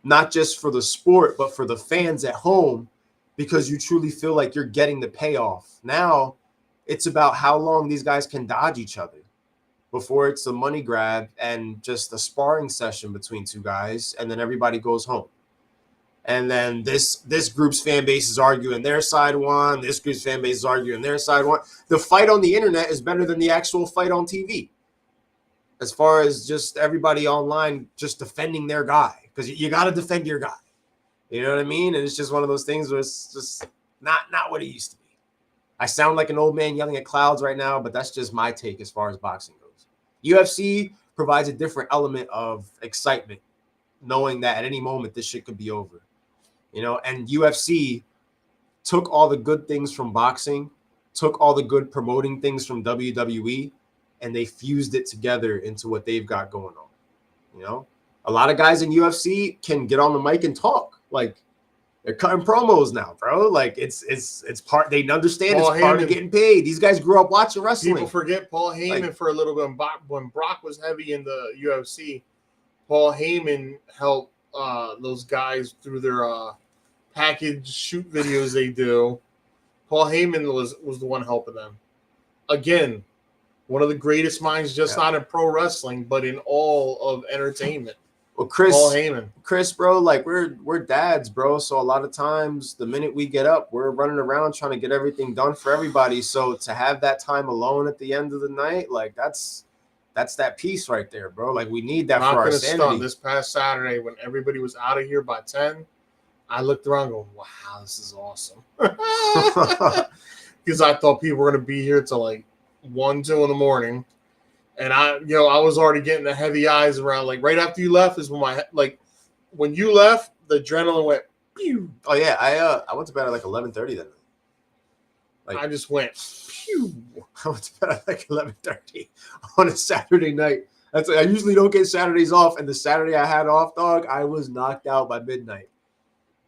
not just for the sport, but for the fans at home, because you truly feel like you're getting the payoff. Now it's about how long these guys can dodge each other before it's a money grab and just a sparring session between two guys, and then everybody goes home. And then this group's fan base is arguing their side won. This group's fan base is arguing their side won. The fight on the internet is better than the actual fight on TV, as far as just everybody online just defending their guy, because you got to defend your guy. You know what I mean? And it's just one of those things where it's just not what it used to be. I sound like an old man yelling at clouds right now, but that's just my take as far as boxing goes. UFC provides a different element of excitement, knowing that at any moment this shit could be over. And UFC took all the good things from boxing, took all the good promoting things from WWE, and they fused it together into what they've got going on. A lot of guys in UFC can get on the mic and talk. Like, they're cutting promos now, bro. Like, it's part, they understand Paul it's part Heyman. Of getting paid. These guys grew up watching wrestling. People forget Paul Heyman for a little bit. When Brock was heavy in the UFC, Paul Heyman helped those guys through their package shoot videos they do. Paul Heyman was the one helping them. Again, one of the greatest minds, just not in pro wrestling, but in all of entertainment. Well, Chris, Paul Heyman. Bro, like, we're dads, bro. So a lot of times, the minute we get up, we're running around trying to get everything done for everybody. So to have that time alone at the end of the night, like, that's that peace right there, bro. Like, we need that for our sanity. This past Saturday, when everybody was out of here by 10, I looked around going, wow, this is awesome. Because I thought people were going to be here till like 1, 2 in the morning. And I was already getting the heavy eyes around. Like, right after you left is when when you left, the adrenaline went, pew. Oh, yeah. I went to bed at like 11:30 that night. Like, I just went, pew. I went to bed at like 11:30 on a Saturday night. I usually don't get Saturdays off. And the Saturday I had off, dog, I was knocked out by midnight.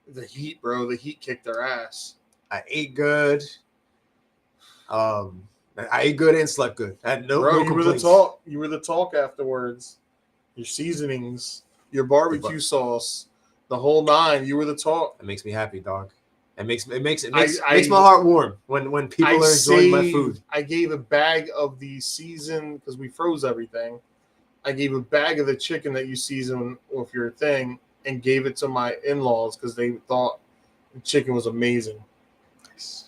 The heat, bro. The heat kicked their ass. I ate good. I ate good and slept good. I had no complaints. You were the talk afterwards. Your seasonings, your barbecue sauce, the whole nine. You were the talk. It makes me happy, dog. It makes my heart warm when people are enjoying my food. I gave a bag of the season because we froze everything. I gave a bag of the chicken that you season with your thing and gave it to my in-laws because they thought the chicken was amazing. Nice.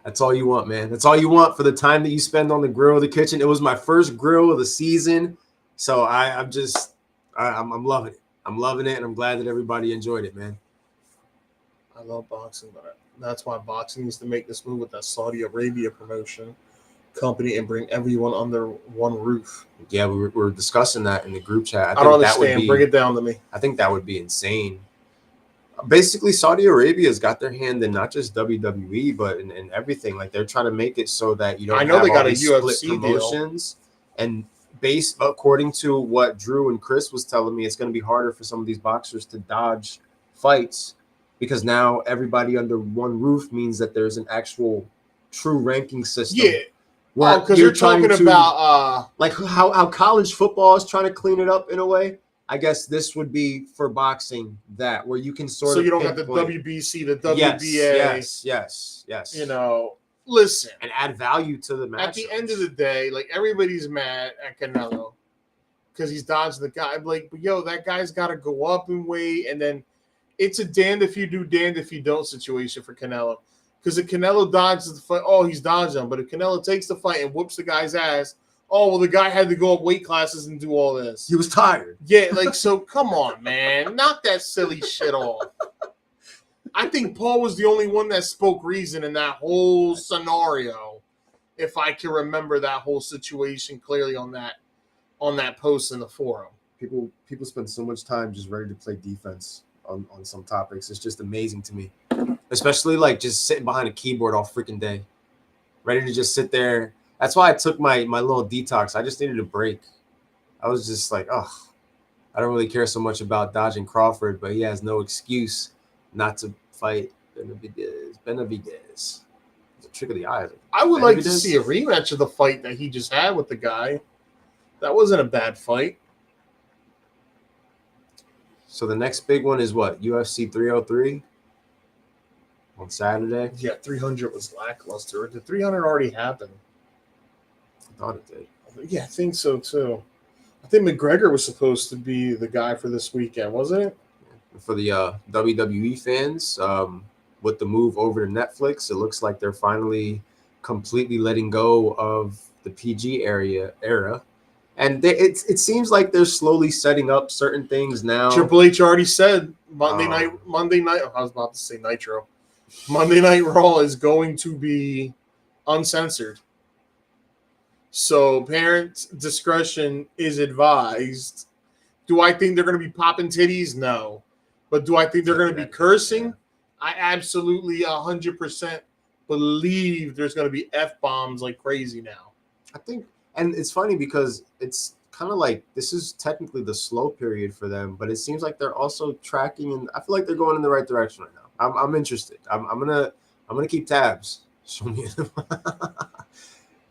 That's all you want, man. That's all you want for the time that you spend on the grill of the kitchen. It was my first grill of the season, so I'm loving it. I'm loving it, and I'm glad that everybody enjoyed it, man. I love boxing, but that's why boxing needs to make this move with that Saudi Arabia promotion company and bring everyone under one roof. Yeah, we were discussing that in the group chat. I don't understand. Bring it down to me. I think that would be insane. Basically, Saudi Arabia's got their hand in not just WWE, but in everything. Like they're trying to make it so that you I don't know have they all got a these split UFC deal. promotions. And based according to what Drew and Chris was telling me, it's going to be harder for some of these boxers to dodge fights because now everybody under one roof means that there's an actual true ranking system. Yeah. Where Because you're talking about like how college football is trying to clean it up in a way. I guess this would be for boxing that where you can sort so of you don't got the pinpoint. WBC, the WBA. Yes. You know, listen. And add value to the match. At the end of the day, like everybody's mad at Canelo because he's dodging the guy. I'm like, but yo, that guy's got to go up and weight, and then it's a damned if you do, damned if you don't situation for Canelo. Because if Canelo dodges the fight, oh, he's dodging him. But if Canelo takes the fight and whoops the guy's ass, oh, well, the guy had to go up weight classes and do all this. He was tired. Yeah, like, so come on, man. Knock that silly shit off. I think Paul was the only one that spoke reason in that whole scenario, if I can remember that whole situation clearly on that post in the forum. People spend so much time just ready to play defense on some topics. It's just amazing to me. Especially like just sitting behind a keyboard all freaking day. Ready to just sit there. That's why I took my little detox. I just needed a break. I was just like, oh, I don't really care so much about dodging Crawford, but he has no excuse not to fight Benavidez. It's a trick of the eye. I would like to see a rematch of the fight that he just had with the guy. That wasn't a bad fight. So the next big one is what? UFC 303 on Saturday? Yeah, 300 was lackluster. Did 300 already happen? I thought it did. Yeah, I think so too. I think McGregor was supposed to be the guy for this weekend, wasn't it? For the WWE fans, with the move over to Netflix, it looks like they're finally completely letting go of the PG era. And it seems like they're slowly setting up certain things now. Triple H already said Monday night. I was about to say Nitro. Monday Night Raw is going to be uncensored. So parent discretion is advised. Do I think they're going to be popping titties? No. But do I think they're going to be cursing? Yeah. I absolutely 100% believe there's going to be F-bombs like crazy now. I think, and it's funny because it's kind of like this is technically the slow period for them, but it seems like they're also tracking, and I feel like they're going in the right direction right now. I'm interested. I'm gonna keep tabs. Show me.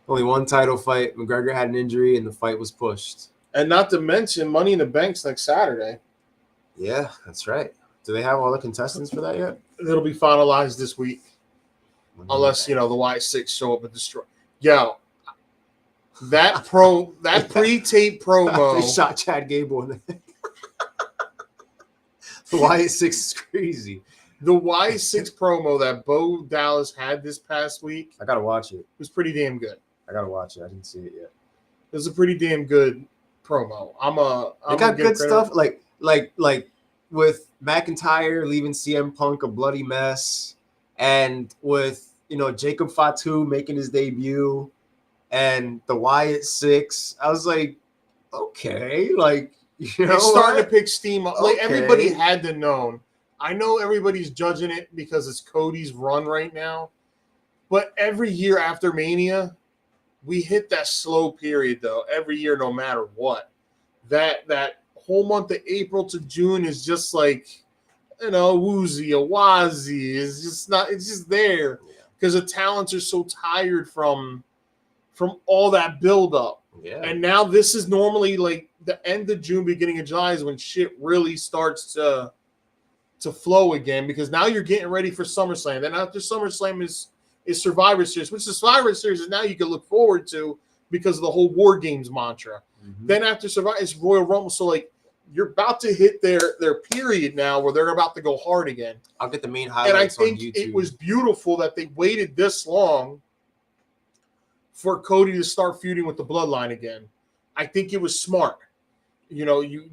Only one title fight. McGregor had an injury, and the fight was pushed. And not to mention Money in the Bank's next Saturday. Yeah, that's right. Do they have all the contestants for that yet? It'll be finalized this week, unless the Y6 show up and destroy. Yo, that pre-tape promo. They shot Chad Gable in the neck. The Y6 is crazy. The Y6 promo that Bo Dallas had this past week. I gotta watch it. Was pretty damn good. I gotta watch it. I didn't see it yet. It was a pretty damn good promo. They got good stuff like with McIntyre leaving CM Punk a bloody mess, and with Jacob Fatu making his debut, and the Wyatt Six. I was like, okay, it's starting to pick steam up. Like Okay. everybody had to know. I know everybody's judging it because it's Cody's run right now, but every year after Mania, we hit that slow period though. Every year, no matter what, that whole month of April to June is just like, woozy, a wazy. It's just not. It's just there because the talents are so tired from all that buildup. Yeah. And now this is normally like the end of June, beginning of July is when shit really starts to flow again, because now you're getting ready for SummerSlam. Then after SummerSlam is Survivor Series, which the Survivor Series is now you can look forward to because of the whole War Games mantra. Mm-hmm. Then after Survivor, it's Royal Rumble. So like you're about to hit their period now where they're about to go hard again. I'll get the main highlights on YouTube. And I think it was beautiful that they waited this long for Cody to start feuding with the Bloodline again. I think it was smart. You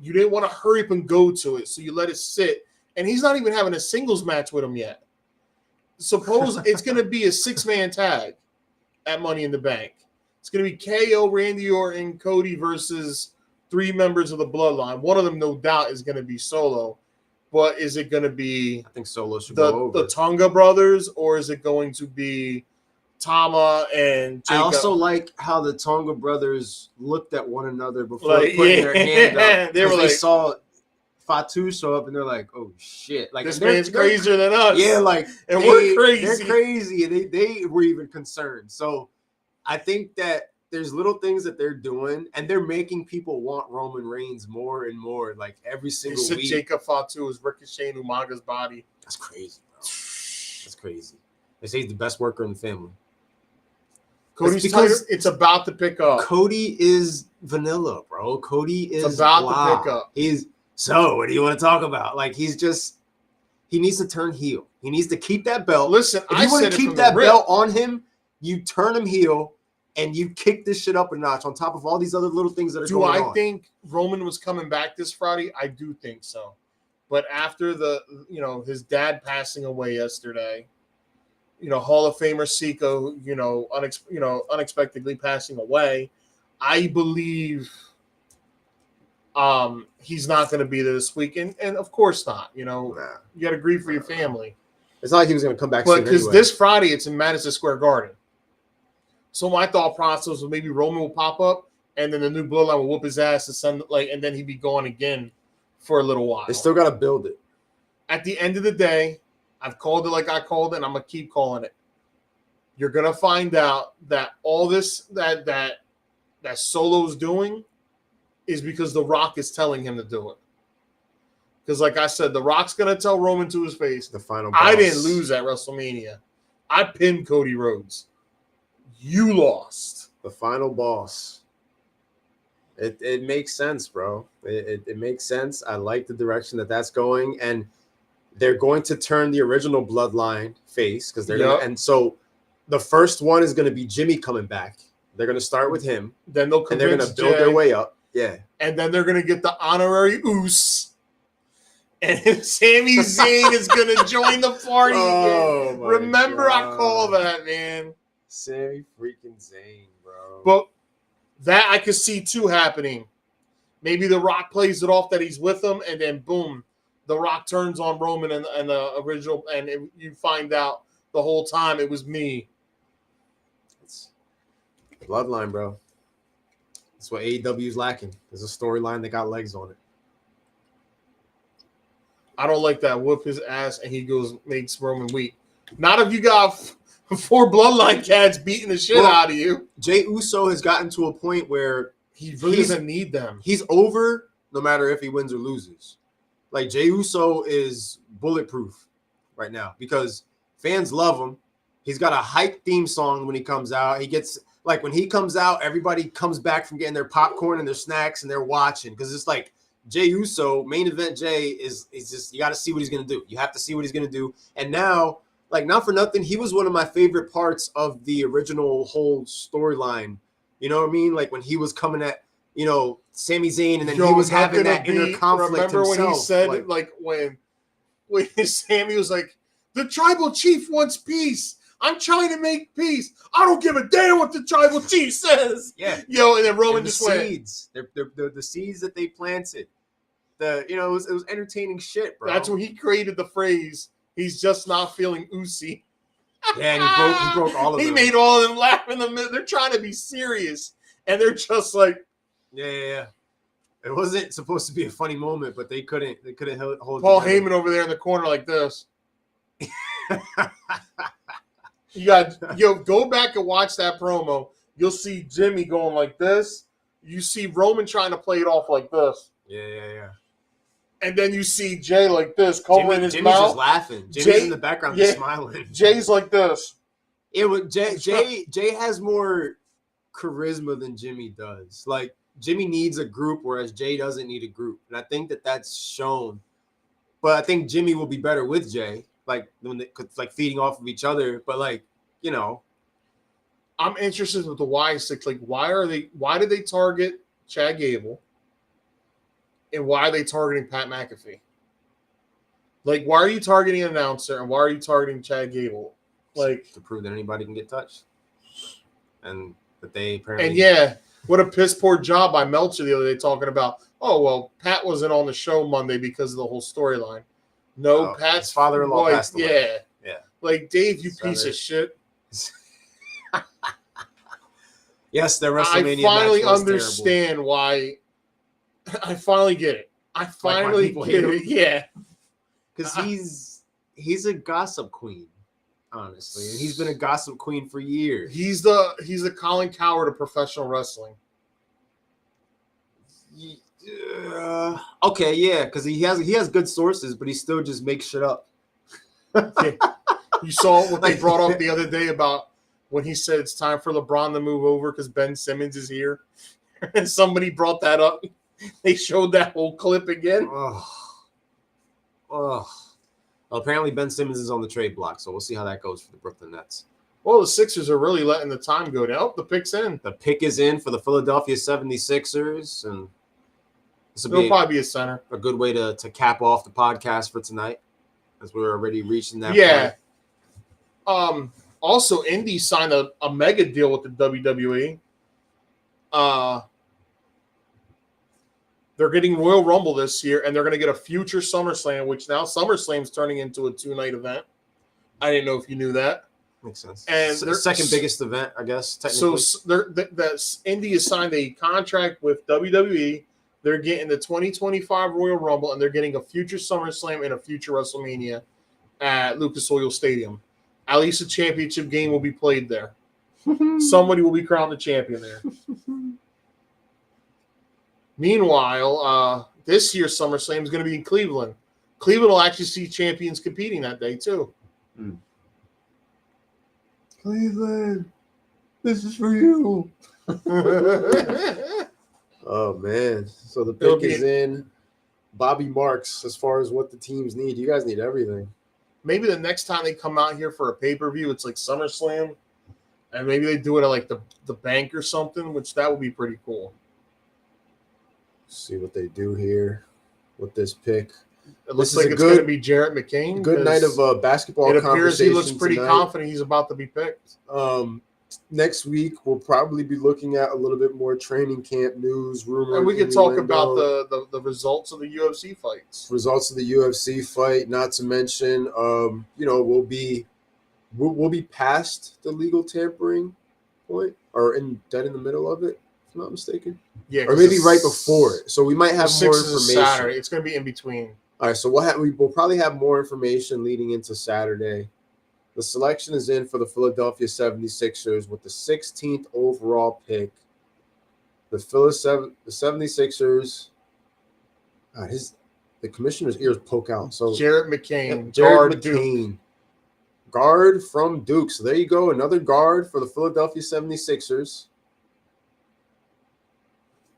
didn't want to hurry up and go to it, so you let it sit. And he's not even having a singles match with him yet. Suppose it's going to be a 6-man tag at Money in the Bank. It's going to be KO, Randy Orton, Cody versus 3 members of the Bloodline. One of them, no doubt, is going to be Solo. But is it going to be I think Solo should go over. the Tonga brothers, or is it going to be Tama and Jacob? I also like how the Tonga brothers looked at one another before putting their hand up. They saw Fatu show up and they're like, "Oh shit!" Like this man's crazier than us. Yeah, like and we're crazy. They're crazy, and they were even concerned. So I think that there's little things that they're doing, and they're making people want Roman Reigns more and more. Like every single week. Jacob Fatu is ricocheting Umaga's body. That's crazy, bro. That's crazy. They say he's the best worker in the family. Cody's because it's about to pick up. Cody is vanilla, bro. Cody is about to pick up. So what do you want to talk about? Like he needs to turn heel. He needs to keep that belt. Listen, if you want to keep that belt on him, you turn him heel and you kick this shit up a notch on top of all these other little things that are going on. Do I think Roman was coming back this Friday? I do think so. But after his dad passing away yesterday, Hall of Famer Siko, unexpectedly passing away, I believe he's not going to be there this week, and of course not. You got to grieve for your family. It's not like he was going to come back but soon because anyway. This Friday it's in Madison Square Garden. So my thought process was maybe Roman will pop up, and then the new bloodline will whoop his ass and then he'd be gone again for a little while. They still got to build it. At the end of the day, I've called it like I called it, and I'm gonna keep calling it. You're gonna find out that all this that Solo's doing is because The Rock is telling him to do it. Because, like I said, The Rock's gonna tell Roman to his face, the final boss. I didn't lose at WrestleMania. I pinned Cody Rhodes. You lost. The final boss. It makes sense, bro. It makes sense. I like the direction that's going, and they're going to turn the original bloodline face because they're gonna, and so the first one is going to be Jimmy coming back. They're going to start with him. Then they'll and they're going to build their way up. Yeah, and then they're going to get the honorary Uso, and Sami Zayn is going to join the party. Oh, remember, God. I call that, man. Sami freaking Zayn, bro. But that I could see too happening. Maybe The Rock plays it off that he's with him, and then boom, The Rock turns on Roman and the original, and you find out the whole time it was me. It's bloodline, bro. That's what AEW is lacking. There's a storyline that got legs on it. I don't like that. Whoop his ass, and he makes Roman weak. Not if you got 4 bloodline cats beating the shit out of you. Jey Uso has gotten to a point where he really doesn't need them. He's over no matter if he wins or loses. Like, Jey Uso is bulletproof right now because fans love him. He's got a hype theme song when he comes out. He gets, like, when he comes out, everybody comes back from getting their popcorn and their snacks and they're watching because it's like Jey Uso, main event Jey, is just, you got to see what he's going to do. You have to see what he's going to do. And now, like, not for nothing, he was one of my favorite parts of the original whole storyline. You know what I mean? Like, when he was coming at, Sami Zayn, and then he was having that inner conflict remember himself. When he said, when Sami was like, the tribal chief wants peace. I'm trying to make peace. I don't give a damn what the tribal chief says. Yeah. And then Roman just seeds. They're the seeds that they planted. It was entertaining shit, bro. That's when he created the phrase, he's just not feeling oozy. Yeah, and he broke all of them. He made all of them laugh in the middle. They're trying to be serious. And they're just like, yeah. It wasn't supposed to be a funny moment, but they couldn't hold Paul Heyman over there in the corner like this. Go back and watch that promo. You'll see Jimmy going like this. You see Roman trying to play it off like this. Yeah. And then you see Jay like this, covering his Jimmy's mouth. Just laughing. Jimmy's in the background just smiling. Jay's like this. Jay has more charisma than Jimmy does. Like, Jimmy needs a group, whereas Jay doesn't need a group. And I think that's shown. But I think Jimmy will be better with Jay, like when feeding off of each other. But I'm interested with the Y6. Like, why did they target Chad Gable? And why are they targeting Pat McAfee? Like, why are you targeting an announcer and why are you targeting Chad Gable? Like, to prove that anybody can get touched. And that they apparently. And yeah, what a piss poor job by Meltzer the other day talking about, oh, well, Pat wasn't on the show Monday because of the whole storyline. No, Oh, Pat's his father-in-law wife. passed away. Yeah. Yeah. Like, Dave, you So piece of shit. Yes, their I WrestleMania finally match was understand why. I finally get it. I why finally people get hate it. him? Yeah. because he's a gossip queen, honestly, and he's been a gossip queen for years. He's the Colin Coward of professional wrestling. Okay, yeah, because he has good sources, but he still just makes shit up. Yeah. You saw what they Like- brought up the other day about when he said it's time for LeBron to move over because Ben Simmons is here. And somebody brought that up. They showed that whole clip again. Oh. Well, apparently Ben Simmons is on the trade block, so we'll see how that goes for the Brooklyn Nets. Well, the Sixers are really letting the time go down. Oh, the pick's in. The pick is in for the Philadelphia 76ers, and this will It'll be probably be a center. a good way to cap off the podcast for tonight, as we're already reaching that Yeah. point. Also, Indy signed a mega deal with the WWE. They're getting Royal Rumble this year, and they're going to get a future SummerSlam, which now SummerSlam's turning into a 2-night event. I didn't know if you knew that. Makes sense. And the second biggest event, I guess, technically. So Indy has signed a contract with WWE. They're getting the 2025 Royal Rumble, and they're getting a future SummerSlam and a future WrestleMania at Lucas Oil Stadium. At least a championship game will be played there. Somebody will be crowned the champion there. Meanwhile, this year's SummerSlam is going to be in Cleveland. Cleveland will actually see champions competing that day, too. Cleveland, this is for you. Oh, man. So the pick is in. Bobby Marks, as far as what the teams need. You guys need everything. Maybe the next time they come out here for a pay-per-view, it's like SummerSlam. And maybe they do it at like the bank or something, which that would be pretty cool. See what they do here with this pick. It looks This is like a it's good- going to be Jarrett McCain. Good night of basketball. It appears he looks pretty tonight. confident he's about to be picked. Next week we'll probably be looking at a little bit more training camp news, rumor, And we could talk about the results of the UFC fights. results of the UFC fight. Not to mention, we'll be past the legal tampering point, or dead in the middle of it, if I'm not mistaken. Yeah, Or maybe right before it. So we might have more is information. Saturday. It's going to be in between. All right, so we'll probably have more information leading into Saturday. The selection is in for the Philadelphia 76ers with the 16th overall pick. The 76ers, the commissioner's ears poke out. So Jarrett McCain, Jared guard Duke. McCain, guard from Duke. So there you go, another guard for the Philadelphia 76ers.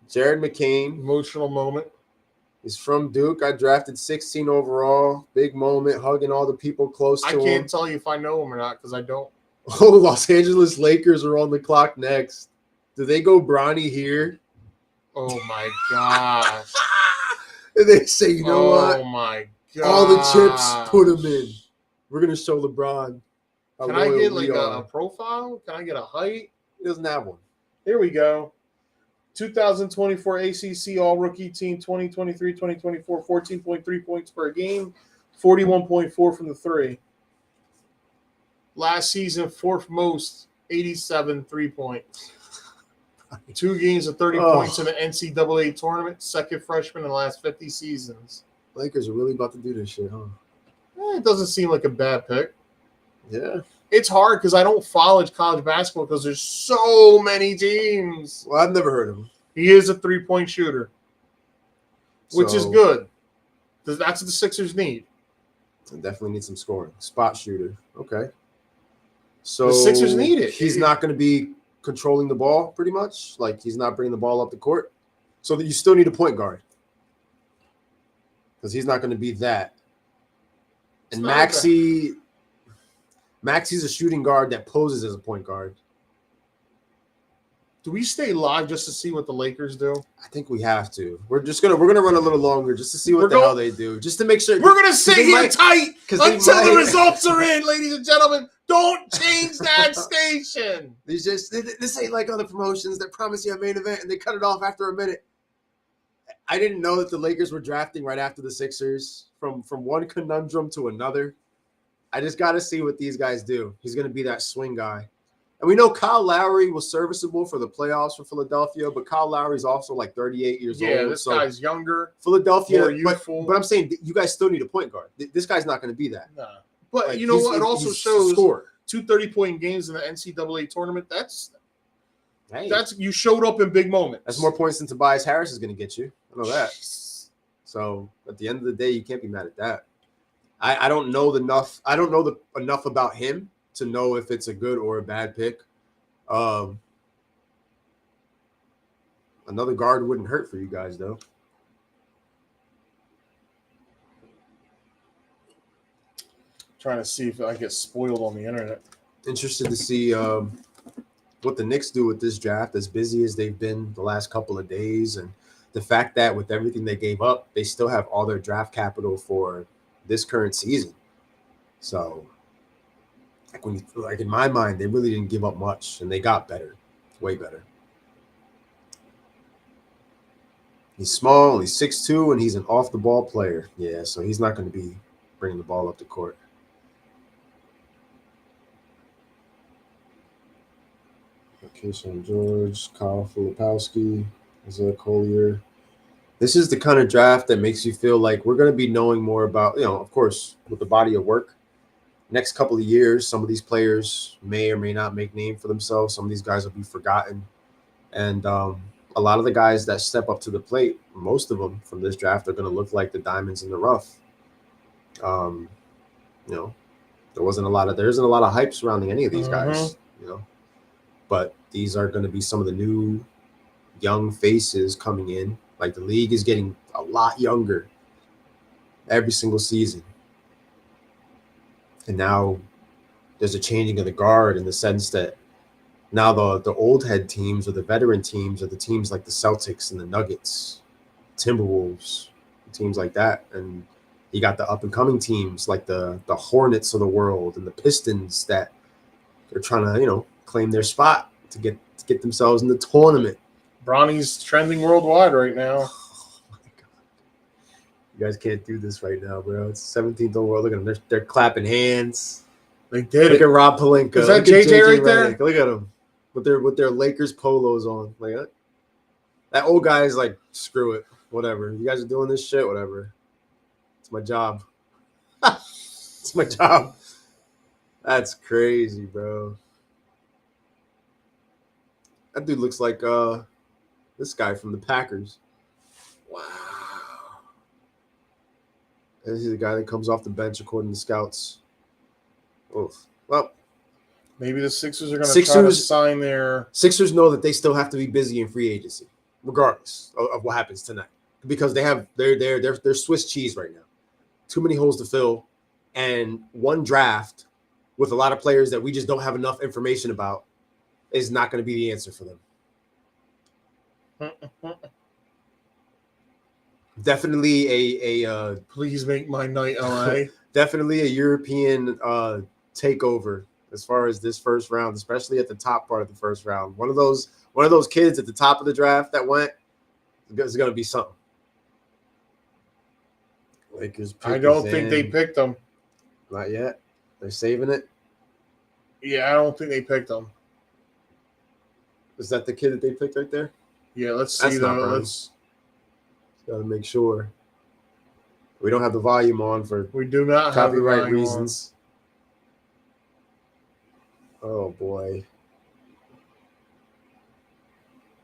Jared McCain. Emotional moment. He's from Duke. I drafted 16 overall. Big moment, hugging all the people close to I him. can't tell you if I know him or not because I don't. Oh, Los Angeles Lakers are on the clock next. Do they go Bronny here? Oh my gosh. And they say, you know what? Oh my god. All the chips, put them in. We're going to show LeBron. how Can I loyal get we like are. a profile? Can I get a height? He doesn't have one. Here we go. 2024 ACC All-Rookie Team 2023-2024, 14.3 points per game, 41.4 from the three. Last season, fourth most, 87 3-points. 2 games of 30 points in the NCAA tournament, second freshman in the last 50 seasons. Lakers are really about to do this shit, huh? It doesn't seem like a bad pick. Yeah. It's hard because I don't follow college basketball because there's so many teams. Well, I've never heard of him. He is a 3-point shooter, which is So, good. That's what the Sixers need. I definitely need some scoring. Spot shooter. Okay. So The Sixers need it. He's not going to be controlling the ball pretty much. Like he's not bringing the ball up the court. So that you still need a point guard. Because he's not going to be that. And Maxey's a shooting guard that poses as a point guard. Do we stay live just to see what the Lakers do? I think we have to. We're gonna run a little longer just to see what hell they do, just to make sure. We're gonna sit here tight until the results are in, ladies and gentlemen. Don't change that station. This ain't like other promotions that promise you a main event and they cut it off after a minute. I didn't know that the Lakers were drafting right after the Sixers. From one conundrum to another. I just got to see what these guys do. He's going to be that swing guy. And we know Kyle Lowry was serviceable for the playoffs for Philadelphia, but Kyle Lowry's also like 38 years old. Yeah, this guy's younger, Philadelphia, more youthful. But I'm saying you guys still need a point guard. This guy's not going to be that. Nah. But Like, you know what? It also shows score. 2 30-point games in the NCAA tournament. That's Hey, you showed up in big moments. that's more points than Tobias Harris is going to get you. I know that. So at the end of the day, you can't be mad at that. I don't know enough. I don't know enough about him to know if it's a good or a bad pick. Another guard wouldn't hurt for you guys, though. Trying to see if I get spoiled on the internet. Interested to see what the Knicks do with this draft, as busy as they've been the last couple of days, and the fact that with everything they gave up, they still have all their draft capital for this current season. So, like in my mind, they really didn't give up much, and they got better, way better. He's small, he's 6'2", and he's an off-the-ball player. Yeah, so he's not going to be bringing the ball up the court. Keyshawn George, Kyle Filipowski, Isaiah Collier. This is the kind of draft that makes you feel like we're going to be knowing more about, of course, with the body of work. Next couple of years, some of these players may or may not make name for themselves. Some of these guys will be forgotten. And a lot of the guys that step up to the plate, most of them from this draft are going to look like the diamonds in the rough. There isn't a lot of hype surrounding any of these guys, but these are going to be some of the new young faces coming in. Like, the league is getting a lot younger every single season. And now there's a changing of the guard in the sense that now the old head teams or the veteran teams are the teams like the Celtics and the Nuggets, Timberwolves, teams like that. And you got the up-and-coming teams like the Hornets of the world and the Pistons that they're trying to, claim their spot to get themselves in the tournament. Bronny's trending worldwide right now. Oh my God. You guys can't do this right now, bro. It's 17th overall. Look at them. They're clapping hands. They did Look it. at Rob Pelinka. Is that Look at JJ right there? Redick. Look at them with their Lakers polos on. Like that old guy is like, screw it. Whatever. You guys are doing this shit, whatever. It's my job. It's my job. That's crazy, bro. That dude looks like this guy from the Packers. Wow. This is the guy that comes off the bench according to scouts. Oof. Well, maybe the Sixers are going to try to sign their... Sixers know that they still have to be busy in free agency, regardless of what happens tonight, because they're Swiss cheese right now. Too many holes to fill, and one draft with a lot of players that we just don't have enough information about is not going to be the answer for them. Definitely a please make my night, LA. Definitely a European takeover as far as this first round, especially at the top part of the first round. One of those kids at the top of the draft that went is going to be something. Lakers. I don't think they picked them. Not yet. They're saving it. Yeah, I don't think they picked them. Is that the kid that they picked right there? Yeah, let's see though. Let's gotta make sure. We don't have the volume on for we do not copyright have the reasons. On. Oh boy.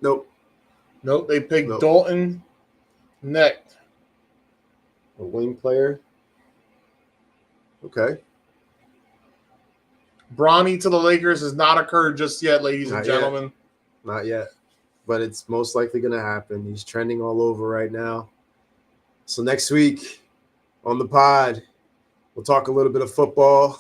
Nope. They picked Dalton Necht. A wing player. Okay. Bronny to the Lakers has not occurred just yet, ladies and gentlemen. Not yet. But it's most likely going to happen. He's trending all over right now. So next week on the pod, we'll talk a little bit of football,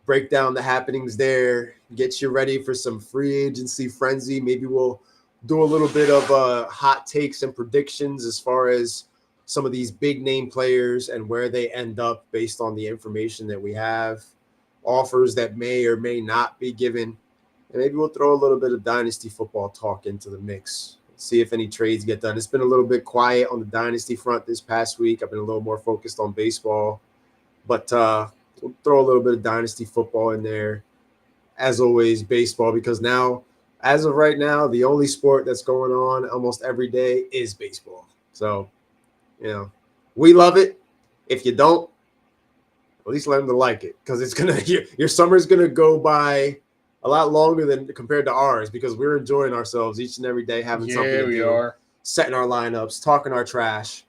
break down the happenings there, get you ready for some free agency frenzy. Maybe we'll do a little bit of hot takes and predictions as far as some of these big name players and where they end up based on the information that we have, offers that may or may not be given. And maybe we'll throw a little bit of dynasty football talk into the mix. see if any trades get done. It's been a little bit quiet on the dynasty front this past week. I've been a little more focused on baseball, but we'll throw a little bit of dynasty football in there. As always, baseball, because now, as of right now, the only sport that's going on almost every day is baseball. So, we love it. If you don't, at least learn to like it, because it's gonna your summer's gonna go by a lot longer than compared to ours, because we're enjoying ourselves each and every day, having something to do, setting our lineups, talking our trash,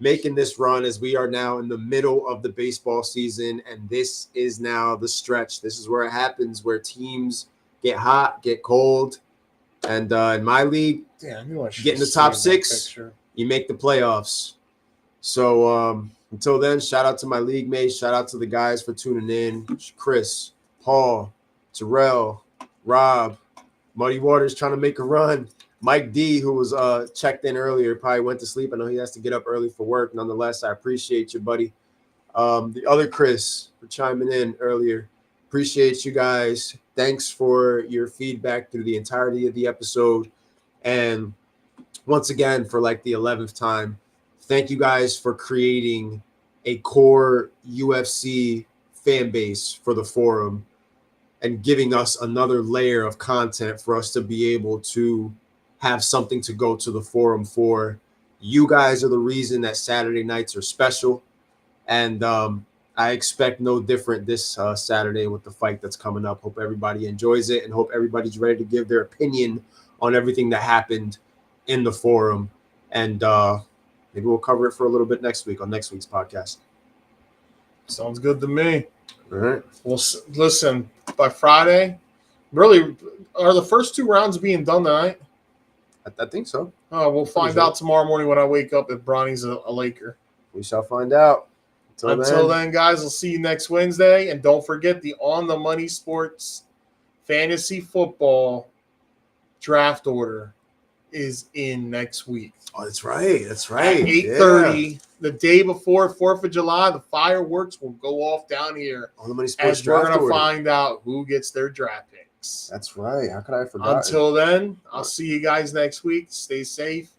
making this run as we are now in the middle of the baseball season. And this is now the stretch. This is where it happens, where teams get hot, get cold. And in my league, get in the top 6, you make the playoffs. So until then, shout out to my league mates. Shout out to the guys for tuning in. Chris, Paul, Terrell, Rob, Muddy Waters trying to make a run. Mike D, who was checked in earlier, probably went to sleep. I know he has to get up early for work. Nonetheless, I appreciate you, buddy. The other Chris for chiming in earlier. Appreciate you guys. Thanks for your feedback through the entirety of the episode. And once again, for like the 11th time, thank you guys for creating a core UFC fan base for the forum and giving us another layer of content for us to be able to have something to go to the forum for. You guys are the reason that Saturday nights are special. And I expect no different this Saturday with the fight that's coming up. Hope everybody enjoys it and hope everybody's ready to give their opinion on everything that happened in the forum. And maybe we'll cover it for a little bit next week on next week's podcast. Sounds good to me. All right. Well, listen, by Friday, really, are the first 2 rounds being done tonight? I think so. Oh, we'll find out tomorrow morning when I wake up if Bronny's a Laker. We shall find out. Until then, guys, I'll see you next Wednesday. And don't forget the On the Money Sports Fantasy Football Draft Order is in next week. Oh, that's right. That's right. At 8:30, the day before 4th of July, the fireworks will go off down here. On the Money Sports as Draft we're going to Order. find out who gets their draft picks. That's right. How could I have forgotten? Until then, I'll see you guys next week. Stay safe.